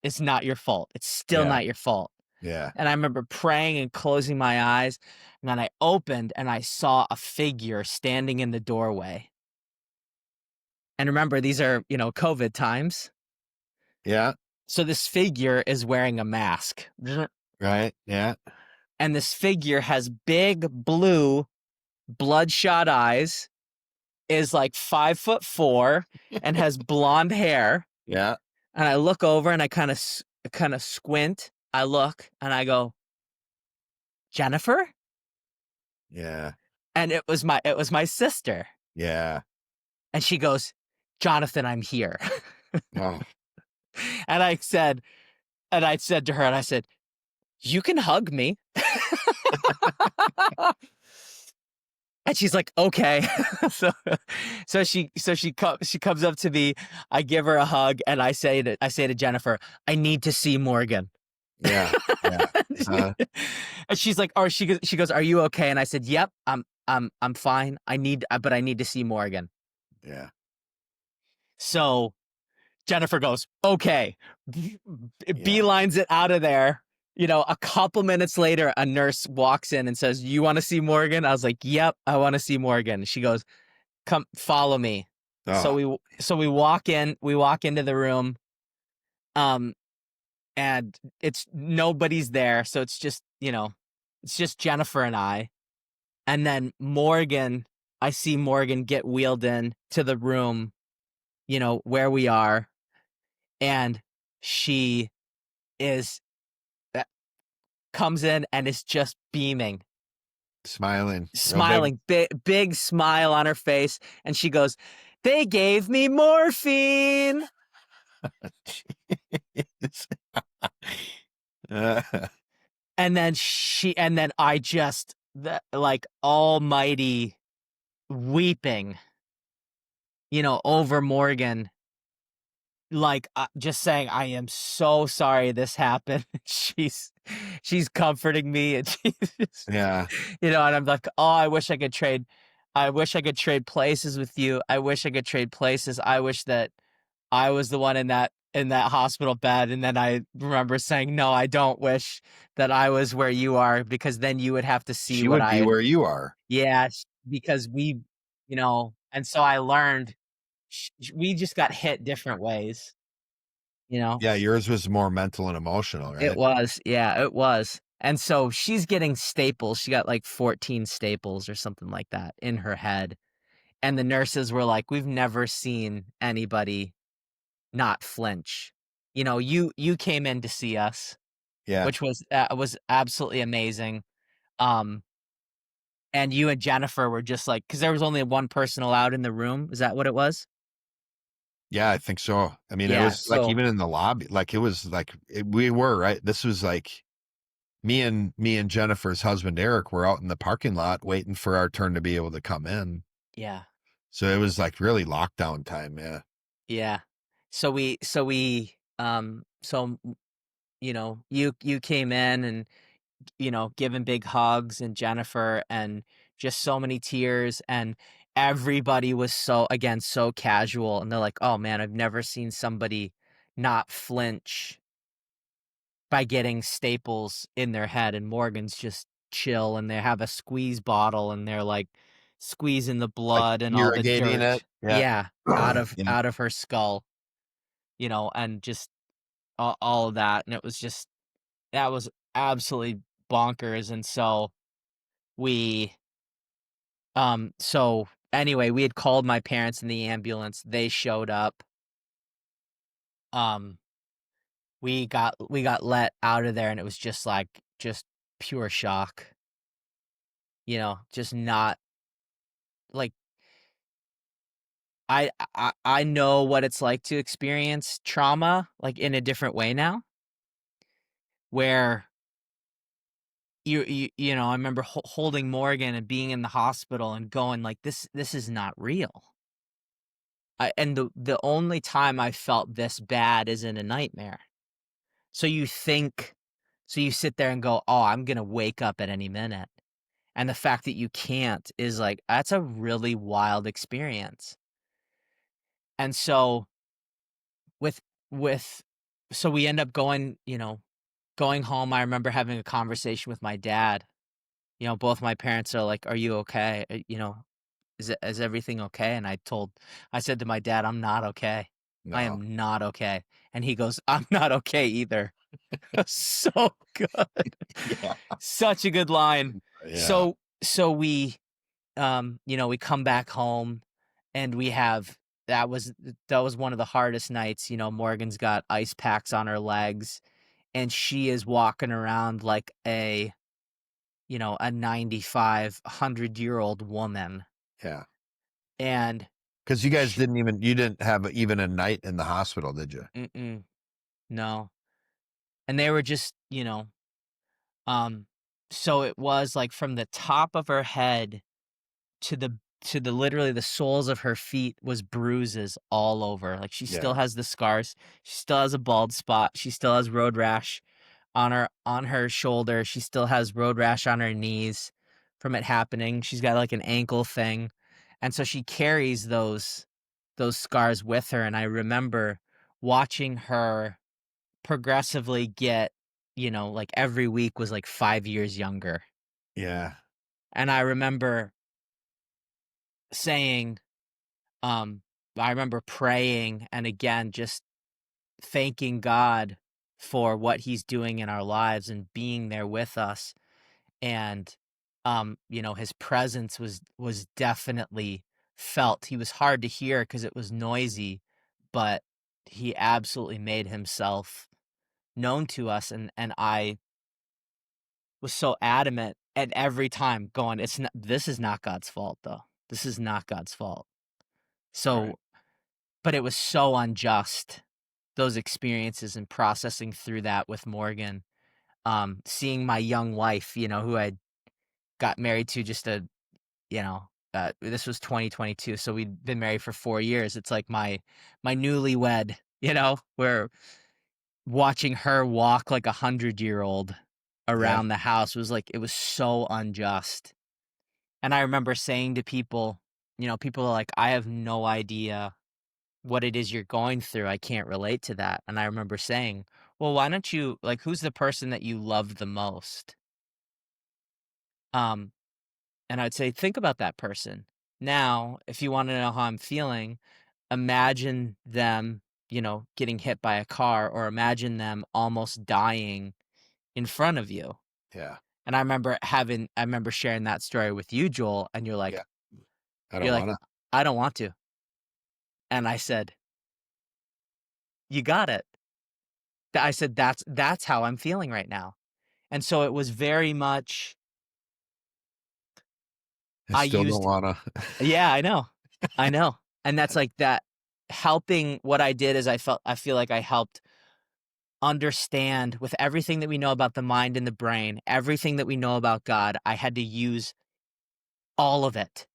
it's not your fault. It's still Yeah. not your fault. Yeah. And I remember praying and closing my eyes, and then I opened and I saw a figure standing in the doorway. And remember, these are, COVID times. Yeah. So this figure is wearing a mask. Right. Yeah. And this figure has big blue bloodshot eyes, is like 5'4" and has blonde hair. Yeah. And I look over and I kind of squint. I look and I go, Jennifer? Yeah. And it was my sister. Yeah. And she goes, Jonathan, I'm here. Oh. And I said to her, and I said, you can hug me. And she's like, okay. so she comes up to me. I give her a hug, and I say to Jennifer, I need to see Morgan. Yeah. Yeah. And she's like, or she goes, are you okay? And I said, yep, I'm fine. But I need to see Morgan. Yeah. So Jennifer goes, okay, Yeah. beelines it out of there. A couple minutes later, a nurse walks in and says, you want to see Morgan? I was like, yep, I want to see Morgan. She goes, come follow me. Oh. So we walk into the room, and it's nobody's there. So it's just, it's just Jennifer and I. And then I see Morgan get wheeled in to the room, where we are. And she is comes in and is just beaming, Smiling. Real big. smiling, big smile on her face. And she goes, they gave me morphine. Jeez. Uh, And then I just, like almighty weeping. over Morgan, like, just saying, "I am so sorry this happened." She's comforting me, and she's just Yeah. and I'm like, "Oh, I wish I could trade places with you. I wish I could trade places. I wish that I was the one in that hospital bed." And then I remember saying, "No, I don't wish that I was where you are, because then you would have to see She what would I be had." where you are. Yeah, because and so I learned we just got hit different ways, you know? Yeah, yours was more mental and emotional, It right? was, yeah, it was. And so she's getting staples. She got like 14 staples or something like that in her head. And the nurses were like, "We've never seen anybody not flinch." You came in to see us, Yeah. which was absolutely amazing. Um, and you and Jennifer were just like, because there was only one person allowed in the room. Is that what it was? Yeah, I think so. I mean, it Yeah. was like So even in the lobby, like it was like we were right. This was like me and Jennifer's husband Eric were out in the parking lot waiting for our turn to be able to come in. yeah, So it was like really lockdown time. Yeah. yeah. You came in and giving big hugs, and Jennifer, and just so many tears, and everybody was so casual, and they're like, "Oh man, I've never seen somebody not flinch by getting staples in their head." And Morgan's just chill, and they have a squeeze bottle, and they're like squeezing the Like blood and all the irrigating it. dirt, Yeah. yeah, Yeah. out of her skull, and just all of that, and it was just that was absolutely bonkers. And we so anyway, we had called my parents in the ambulance. They showed up. Um, we got let out of there, and it was just pure shock. Just not like I know what it's like to experience trauma, like, in a different way now, where I remember holding Morgan and being in the hospital and going like, this is not real. And the only time I felt this bad is in a nightmare. So you sit there and go, "Oh, I'm gonna wake up at any minute." And the fact that you can't is like, that's a really wild experience. And so with with so we end up going home. I remember having a conversation with my dad. Both my parents are like, "Are you okay? Is everything okay?" And I said to my dad, "I'm not okay. I No. am not okay." And he goes, "I'm not okay either." So good. Yeah. Such a good line. Yeah. So we come back home, and we have that was one of the hardest nights. Morgan's got ice packs on her legs, and she is walking around like a 95, 100-year-old woman. Yeah. And Because you guys sh you didn't have even a night in the hospital, did you? mm-mm, no. And they were just, so it was like from the top of her head to the literally the soles of her feet was bruises all over. Like, she still Yeah. has the scars. She still has a bald spot. She still has road rash on her shoulder. She still has road rash on her knees from it happening. She's got like an ankle thing. And so she carries those scars with her. And I remember watching her progressively get, like, every week was like 5 years younger. Yeah. And I remember saying, um, I remember praying, and again, just thanking God for what he's doing in our lives and being there with us. And, his presence was definitely felt. He was hard to hear because it was noisy, but he absolutely made himself known to us. And I was so adamant at every time going, this is not God's fault, though. This is not God's fault. Right. So, but it was so unjust, those experiences, and processing through that with Morgan. Seeing my young wife, who I got married to just this was 2022, so we'd been married for 4 years. It's like my newlywed, where watching her walk like a 100-year-old Yeah. around the house was like it was so unjust. And I remember saying to people, people are like, "I have no idea what it is you're going through. I can't relate to that." And I remember saying, "Well, why don't you like who's the person that you love the most?" Um, and I'd say, "Think about that person. Now, if you want to know how I'm feeling, imagine them, getting hit by a car or imagine them almost dying in front of you." Yeah. And I remember sharing that story with you, Joel, and you're Yeah. like I you're don't like, want to. "I don't want to." And I said, "You got it." I said, "That's how I'm feeling right now." And so it was very much I I still don't used want to. yeah, I know. I know. And that's like that helping what I did is I feel like I helped understand with everything that we know about the mind and the brain, everything that we know about God, I had to use all of it.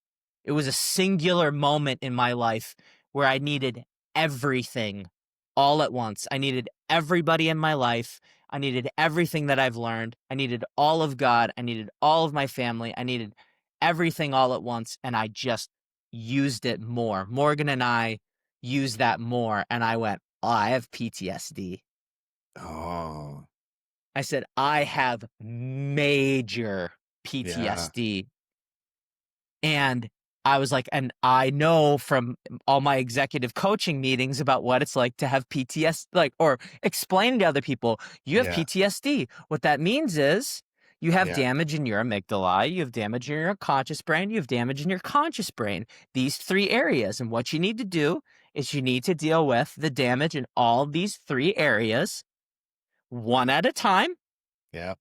It was a singular moment in my life where I needed everything all at once. I needed everybody in my life. I needed everything that I've learned. I needed all of God. I needed all of my family. I needed everything all at once. And I just used it more. Morgan and I used that more. And I went, "Oh, I have PTSD." Oh, I said, "I have major yeah. PTSD." And I was like, and I know from all my executive coaching meetings about what it's like to have PTSD, like, or explaining to other people, you have Yeah. PTSD. What that means is you have Yeah. damage in your amygdala, you have damage in your conscious brain, you have damage in your conscious brain, these three areas. And what you need to do is you need to deal with the damage in all these three areas one at a time, Yeah.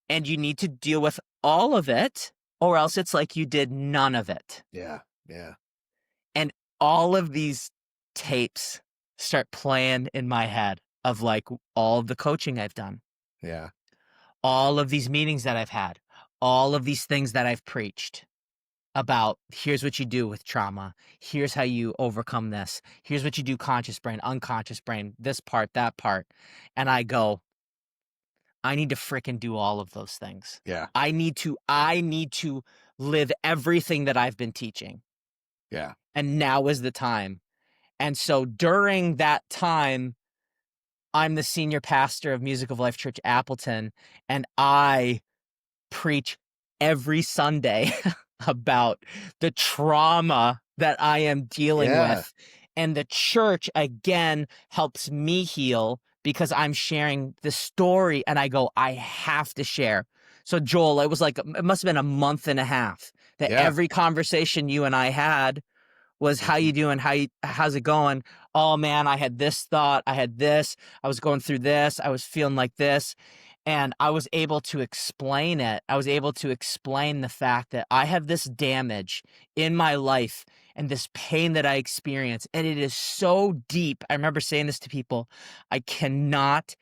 and you need to deal with all of it, or else it's like you did none of it. Yeah. Yeah. And all of these tapes start playing in my head of like all of the coaching I've done, Yeah. all of these meetings that I've had, all of these things that I've preached about here's what you do with trauma. Here's how you overcome this. Here's what you do conscious brain, unconscious brain, this part, that part. And I go, I need to fricking do all of those things. Yeah. I need to live everything that I've been teaching. Yeah. And now is the time. And so during that time, I'm the senior pastor of Music of Life Church Appleton, and I preach every Sunday about the trauma that I am dealing Yeah. with. And the church, again, helps me heal because I'm sharing the story and I go, I have to share. So, Joel, it was like, it must have been a month and a half that Yeah. every conversation you and I had was how Mhm. you doing? How's it going? Oh man, I had this thought. I had this. I was going through this. I was feeling like this. And I was able to explain it. I was able to explain the fact that I have this damage in my life and this pain that I experience. And it is so deep. I remember saying this to people. I cannot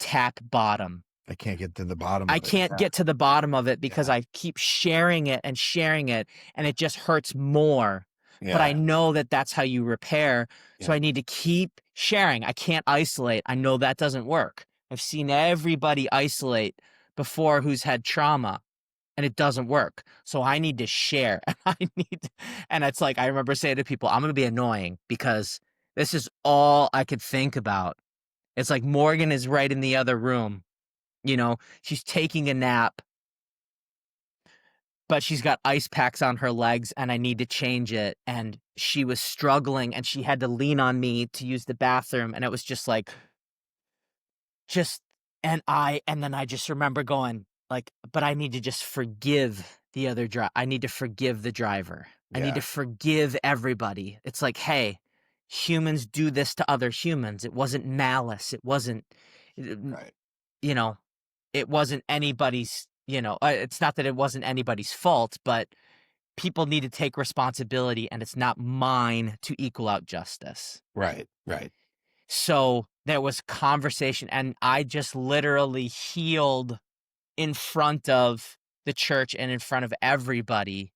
tap bottom. I can't get to the bottom I of it. can't Yeah. get to the bottom of it because Yeah. I keep sharing it, and it just hurts more. But I Yeah. know that that's how you repair. So Yeah. I need to keep sharing. I can't isolate. I know that doesn't work. I've seen everybody isolate before who's had trauma, and it doesn't work. So I need to share. And it's like I remember saying to people, I'm going to be annoying because this is all I could think about. It's like Morgan is right in the other room. She's taking a nap, but she's got ice packs on her legs and I need to change it. And she was struggling and she had to lean on me to use the bathroom. And it was just like, just, and then I just remember going, like, but I need to just forgive the other driver. I need to forgive the driver. I need to Yeah. forgive everybody. It's like, hey, humans do this to other humans. It wasn't malice. It wasn't, Right. you know, it wasn't anybody's, it's not that it wasn't anybody's fault, but people need to take responsibility and it's not mine to equal out justice. Right. Right. So there was conversation and I just literally healed in front of the church and in front of everybody.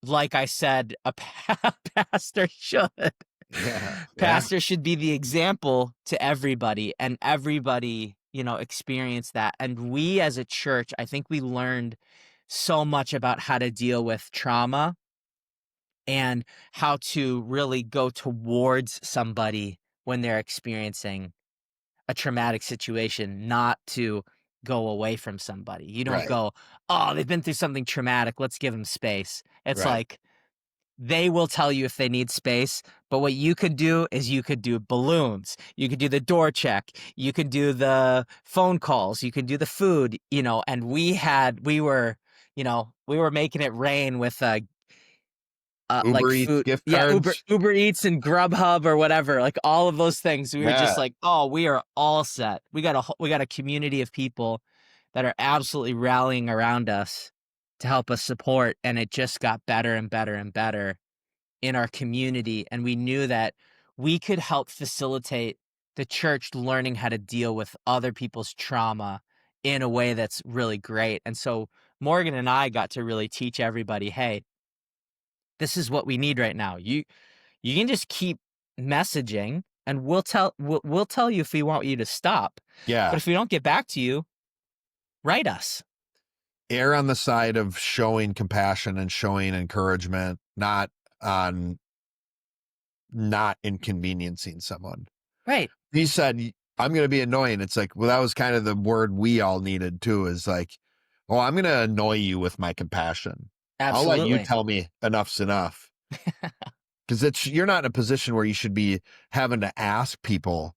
like I said, a pastor should. Yeah. Yeah. Pastor should be the example to everybody, and everybody, experience that. And we as a church, I think we learned so much about how to deal with trauma and how to really go towards somebody when they're experiencing a traumatic situation, not to go away from somebody. You don't Right. go, "Oh, they've been through something traumatic, let's give them space." It's Right. like, they will tell you if they need space, but what you could do is you could do balloons, you could do the door check, you could do the phone calls, you could do the food, and we were making it rain with, like Uber Eats food. gift Yeah, cards. Uber Eats and Grubhub or whatever, like all of those things. We were just Yeah. like, "Oh, we are all set." We got a community of people that are absolutely rallying around us to help us support, and it just got better and better and better in our community, and we knew that we could help facilitate the church learning how to deal with other people's trauma in a way that's really great. And so Morgan and I got to really teach everybody, "Hey, this is what we need right now. You can just keep messaging and we'll tell you if we want you to stop. But Yeah. if we don't get back to you, write us." Err on the side of showing compassion and showing encouragement, on not inconveniencing someone. Right. He said, I'm going to be annoying. It's like, well, that was kind of the word we all needed too, is like, oh, I'm going to annoy you with my compassion. I'll let you Absolutely. tell me enough's enough. Because you're not in a position where you should be having to ask people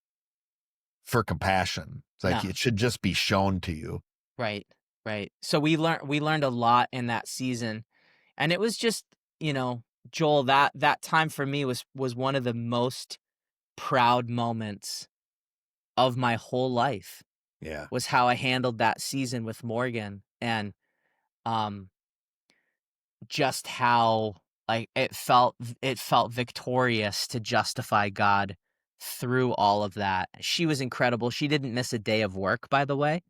for compassion. It's like No. it should just be shown to you. Right. Right. So we learned a lot in that season. And it was just, you know, Joel, that time for me was one of the most proud moments of my whole life, Yeah. was how I handled that season with Morgan. And um just how, like, it felt victorious to justify God through all of that. She was incredible. She didn't miss a day of work, by the way.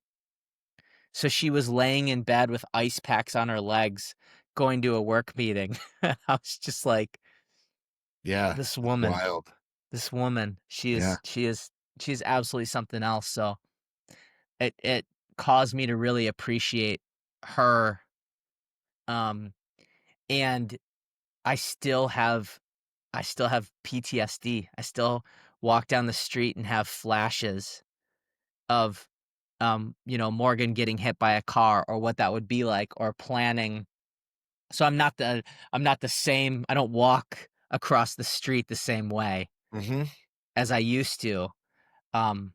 So she was laying in bed with ice packs on her legs going to a work meeting. I was just like, Yeah. this It's woman, wild. this woman, she Yeah. is she is she's absolutely something else. So it caused me to really appreciate her. Um and I still have I still have PTSD. I still walk down the street and have flashes of, Morgan getting hit by a car, or what that would be like, or planning. So I'm not the same. I don't walk across the street the same way Hmm. as I used to. Um,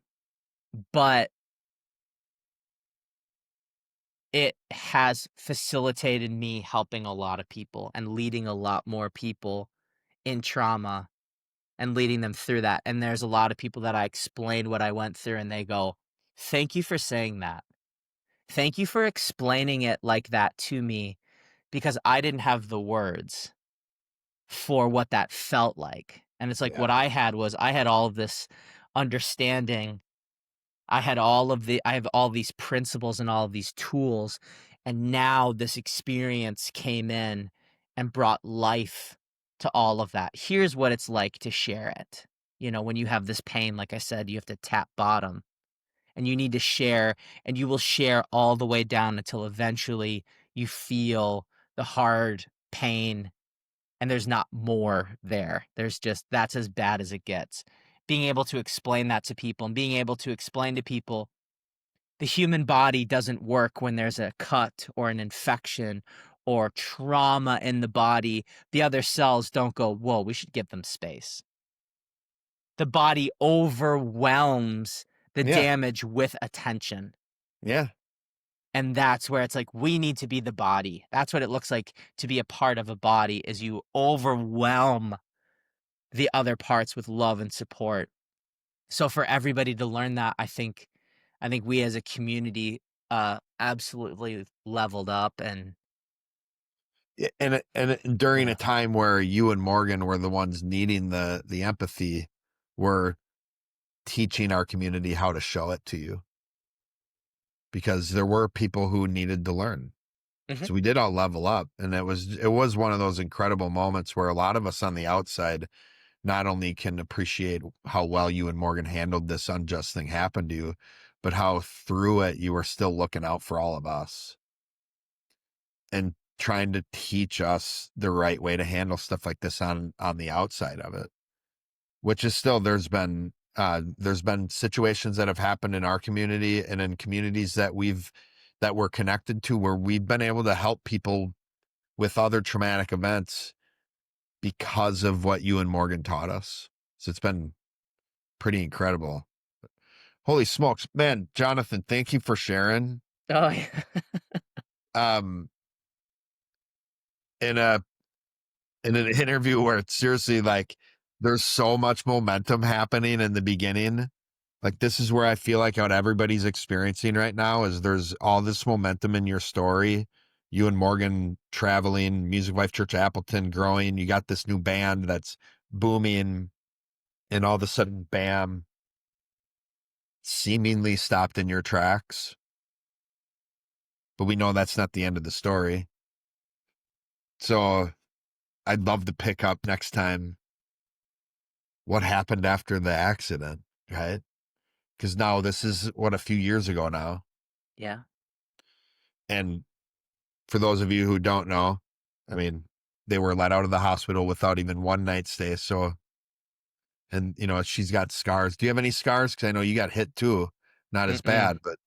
but it has facilitated me helping a lot of people and leading a lot more people in trauma and leading them through that. And there's a lot of people that I explained what I went through, and they go, "Thank you for saying that. Thank you for explaining it like that to me, because I didn't have the words for what that felt like." And it's like, Yeah. what I had all of this understanding. I have all these principles and all of these tools. And now this experience came in and brought life to all of that. Here's what it's like to share it. When you have this pain, like I said, you have to tap bottom, and you need to share, and you will share all the way down until eventually you feel the hard pain and there's not more there. There's just, that's as bad as it gets. Being able to explain that to people, and being able to explain to people, the human body doesn't work when there's a cut or an infection or trauma in the body. The other cells don't go, "Whoa, we should give them space." The body overwhelms the Yeah. damage with attention. Yeah. And that's where it's like, we need to be the body. That's what it looks like to be a part of a body, is you overwhelm the other parts with love and support. So for everybody to learn that, I think we as a community absolutely leveled up. And During a yeah. time where you and Morgan were the ones needing the empathy, we're teaching our community how to show it to you, because there were people who needed to learn. Mhm. So we did all level up, and it was one of those incredible moments where a lot of us on the outside not only can appreciate how well you and Morgan handled this unjust thing happened to you, but how through it you were still looking out for all of us and trying to teach us the right way to handle stuff like this on the outside of it. Which is still there's been situations that have happened in our community and in communities that we're connected to where we've been able to help people with other traumatic events because of what you and Morgan taught us. So it's been pretty incredible. Holy smokes, man, Jonathan, thank you for sharing. Oh, yeah. Um, in a in an interview where it's seriously like there's so much momentum happening in the beginning. Like this is where I feel like what everybody's experiencing right now is there's all this momentum in your story. You and Morgan traveling, Music Life Church Appleton growing. You got this new band that's booming, and all of a sudden, bam, seemingly stopped in your tracks. But we know that's not the end of the story. So I'd love to pick up next time what happened after the accident, right? Because now this is what, a few years ago now. Yeah. And for those of you who don't know, I mean, they were let out of the hospital without even one night stay. So, and she's got scars. Do you have any scars? Because I know you got hit too. Not as Mm-mm. bad, but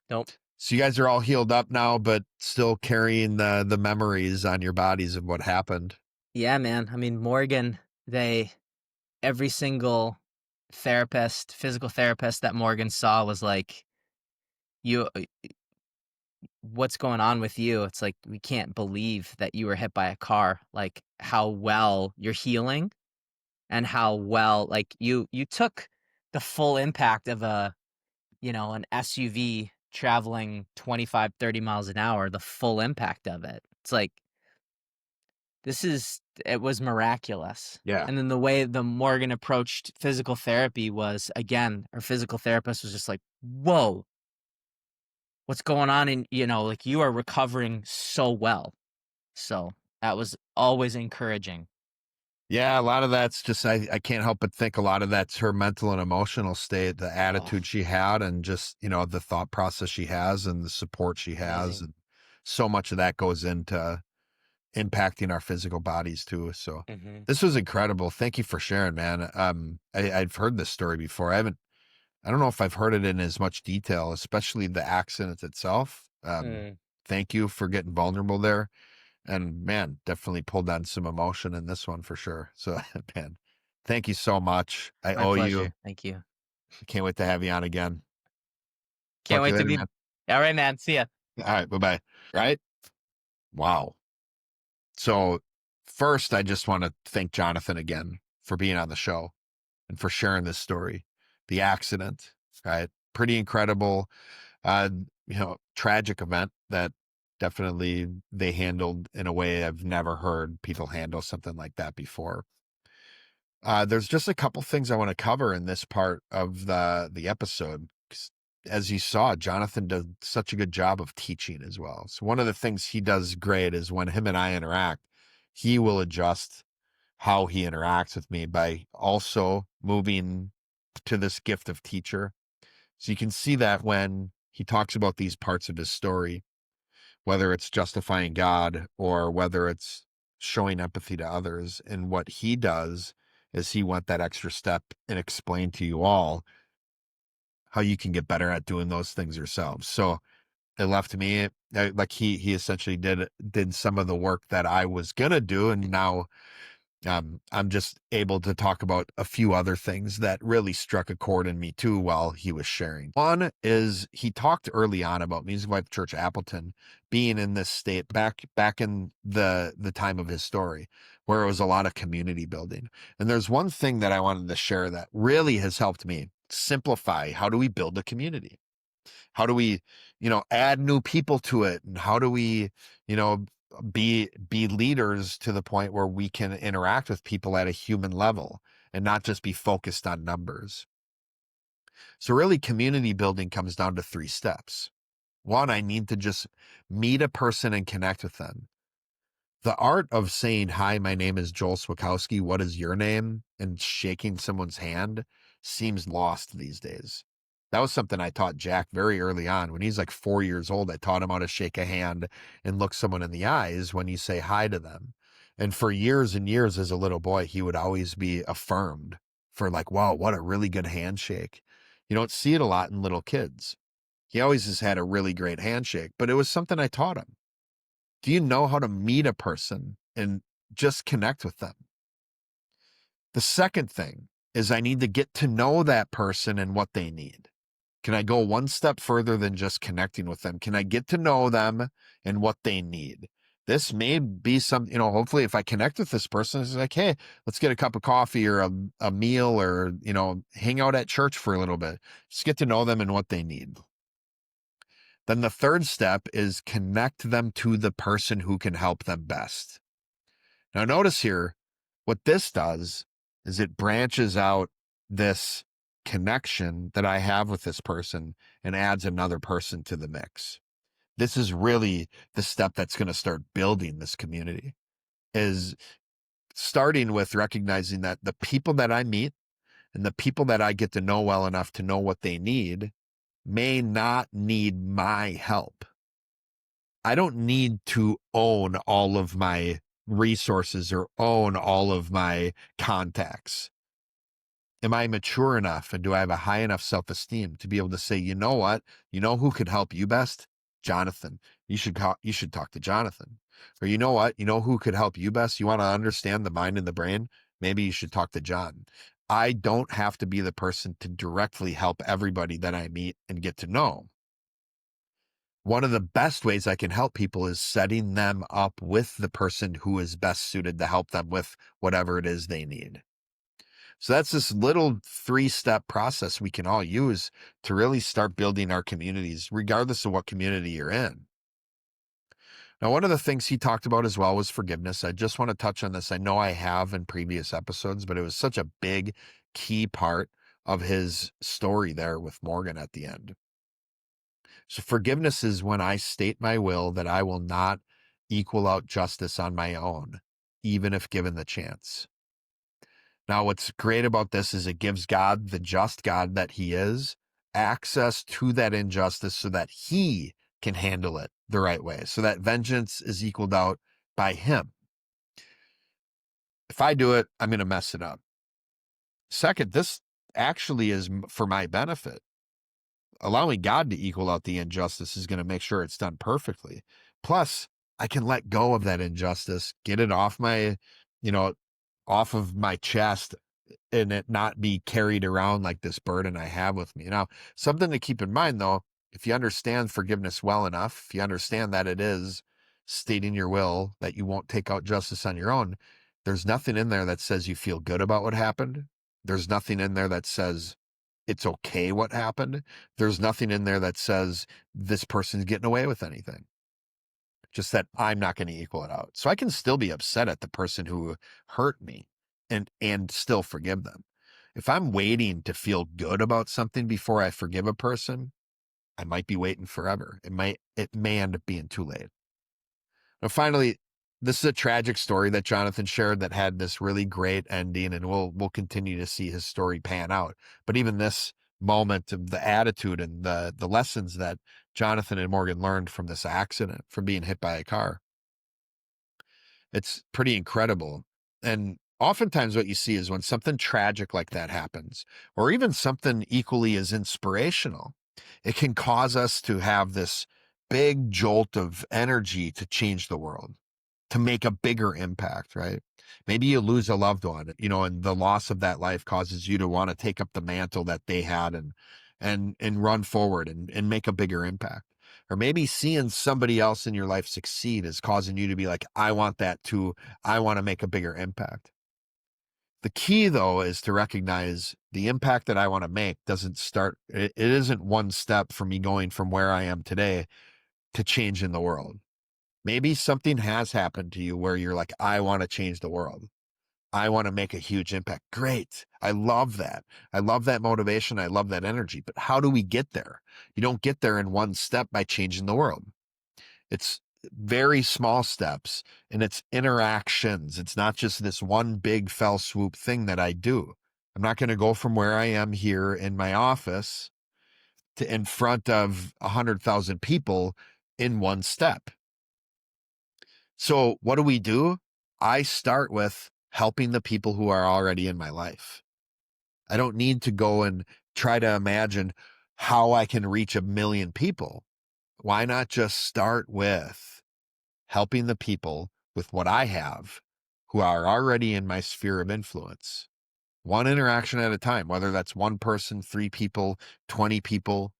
Nope. so you guys are all healed up now, but still carrying the memories on your bodies of what happened. Yeah, man. I mean, Morgan, they every single therapist, physical therapist that Morgan saw was like, "You what's going on with you?" It's like, "We can't believe that you were hit by a car." Like, how well you're healing and how well like, you took the full impact of an SUV traveling 25, 30 miles an hour, the full impact of it. It's like, it was miraculous. Yeah. And then the way the Morgan approached physical therapy was, again, our physical therapist was just like, "Whoa, what's going on?" And, like, "You are recovering so well." So, that was always encouraging. Yeah, a lot of that's just I can't help but think a lot of that's her mental and emotional state, the Oh, attitude she had, and just the thought process she has and the support she has, amazing. and so much of that goes into impacting our physical bodies too. So Mhm. this was incredible. Thank you for sharing, man. I've heard this story before. I don't know if I've heard it in as much detail, especially the accident itself. Mm, Thank you for getting vulnerable there. And man, definitely pulled on some emotion in this one for sure. So man, thank you so much. I my owe you. pleasure. Thank you. I can't wait to have you on again. Can't Talk to you wait to later, be man. Alright, man. See ya. All right. Bye-bye. Right. Wow. So first, I just want to thank Jonathan again for being on the show and for sharing this story. The accident, right? Pretty incredible, uh, tragic event that definitely they handled in a way I've never heard people handle something like that before. There's just a couple things I want to cover in this part of the episode. 'Cause as you saw, Jonathan does such a good job of teaching as well. So one of the things he does great is when him and I interact, he will adjust how he interacts with me by also moving to this gift of teacher. So you can see that when he talks about these parts of his story, whether it's justifying God or whether it's showing empathy to others. And what he does is he went that extra step and explained to you all how you can get better at doing those things yourselves. So it left me like he essentially did some of the work that I was gonna do, and now I'm just able to talk about a few other things that really struck a chord in me too while he was sharing. One is he talked early on about Music Life Church Appleton being in this state back in the time of his story, where it was a lot of community building. And there's one thing that I wanted to share that really has helped me simplify how do we build a community? How do we, add new people to it? And how do we, you know, be leaders to the point where we can interact with people at a human level and not just be focused on numbers? So really community building comes down to three steps. One, I need to just meet a person and connect with them. The art of saying, "Hi, my name is Joel Swakowski. What is your name?" and shaking someone's hand seems lost these days. That was something I taught Jack very early on. When he's like 4 years old, I taught him how to shake a hand and look someone in the eyes when you say hi to them. And for years and years as a little boy, he would always be affirmed for like, wow, what a really good handshake. You don't see it a lot in little kids. He always has had a really great handshake, but it was something I taught him. Do you know how to meet a person and just connect with them? The second thing is I need to get to know that person and what they need. Can I go one step further than just connecting with them? Can I get to know them and what they need? This may be some, hopefully if I connect with this person, it's like, hey, let's get a cup of coffee or a meal or, hang out at church for a little bit. Just get to know them and what they need. Then the third step is connect them to the person who can help them best. Now, notice here, what this does is it branches out this connection that I have with this person and adds another person to the mix. This is really the step that's going to start building this community, is starting with recognizing that the people that I meet and the people that I get to know well enough to know what they need may not need my help. I don't need to own all of my resources or own all of my contacts. Am I mature enough and do I have a high enough self-esteem to be able to say, you know what? You know who could help you best? Jonathan. You should talk to Jonathan. Or you know what? You know who could help you best? You want to understand the mind and the brain? Maybe you should talk to John. I don't have to be the person to directly help everybody that I meet and get to know. One of the best ways I can help people is setting them up with the person who is best suited to help them with whatever it is they need. So that's this little 3-step process we can all use to really start building our communities, regardless of what community you're in. Now, one of the things he talked about as well was forgiveness. I just want to touch on this. I know I have in previous episodes, but it was such a big key part of his story there with Morgan at the end. So forgiveness is when I state my will that I will not equal out justice on my own, even if given the chance. Now, what's great about this is it gives God, the just God that he is, access to that injustice so that he can handle it the right way, so that vengeance is equaled out by him. If I do it, I'm going to mess it up. Second, this actually is for my benefit. Allowing God to equal out the injustice is going to make sure it's done perfectly. Plus, I can let go of that injustice, get it off my, off of my chest and it not be carried around like this burden I have with me. Now, something to keep in mind though, if you understand forgiveness well enough, if you understand that it is stating your will, that you won't take out justice on your own, there's nothing in there that says you feel good about what happened. There's nothing in there that says it's okay what happened. There's nothing in there that says this person's getting away with anything. Just that I'm not going to equal it out. So I can still be upset at the person who hurt me and still forgive them. If I'm waiting to feel good about something before I forgive a person, I might be waiting forever. It may end up being too late. Now, finally, this is a tragic story that Jonathan shared that had this really great ending, and we'll continue to see his story pan out. But even this moment of the attitude and the lessons that Jonathan and Morgan learned from this accident, from being hit by a car, it's pretty incredible. And oftentimes what you see is when something tragic like that happens, or even something equally as inspirational, it can cause us to have this big jolt of energy to change the world, to make a bigger impact, right? Maybe you lose a loved one, and the loss of that life causes you to want to take up the mantle that they had and run forward and make a bigger impact. Or maybe seeing somebody else in your life succeed is causing you to be like, I want that too. I want to make a bigger impact. The key though is to recognize the impact that I want to make doesn't start, it isn't one step for me going from where I am today to changing the world. Maybe something has happened to you where you're like, I want to change the world. I want to make a huge impact. Great. I love that. I love that motivation. I love that energy. But how do we get there? You don't get there in one step by changing the world. It's very small steps and it's interactions. It's not just this one big fell swoop thing that I do. I'm not going to go from where I am here in my office to in front of 100,000 people in one step. So what do? I start with helping the people who are already in my life. I don't need to go and try to imagine how I can reach 1 million people. Why not just start with helping the people with what I have who are already in my sphere of influence? One interaction at a time, whether that's one person, 3 people, 20 people.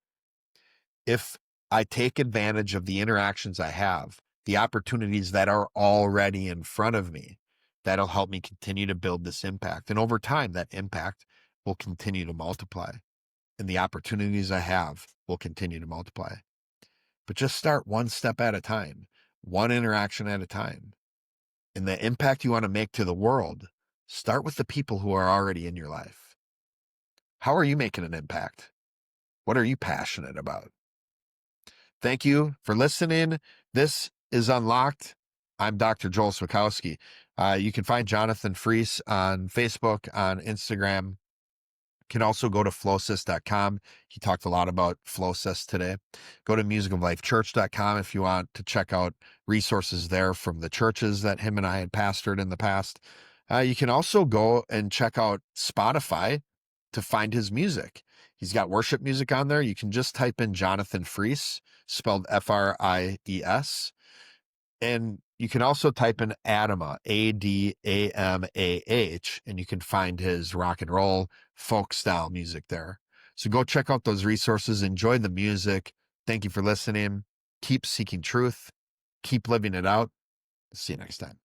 If I take advantage of the interactions I have, the opportunities that are already in front of me, that'll help me continue to build this impact. And over time, that impact will continue to multiply and the opportunities I have will continue to multiply. But just start one step at a time, one interaction at a time. And the impact you want to make to the world, start with the people who are already in your life. How are you making an impact? What are you passionate about? Thank you for listening. This is Unlocked. I'm Dr. Joel Swakowski. You can find Jonathan Freese on Facebook, on Instagram. You can also go to flowsys.com. He talked a lot about Flowsys today. Go to musicoflifechurch.com if you want to check out resources there from the churches that him and I had pastored in the past. You can also go and check out Spotify to find his music. He's got worship music on there. You can just type in Jonathan Freese, spelled Fries. And you can also type in ADAMAH, ADAMAH, and you can find his rock and roll folk style music there. So go check out those resources. Enjoy the music. Thank you for listening. Keep seeking truth. Keep living it out. See you next time.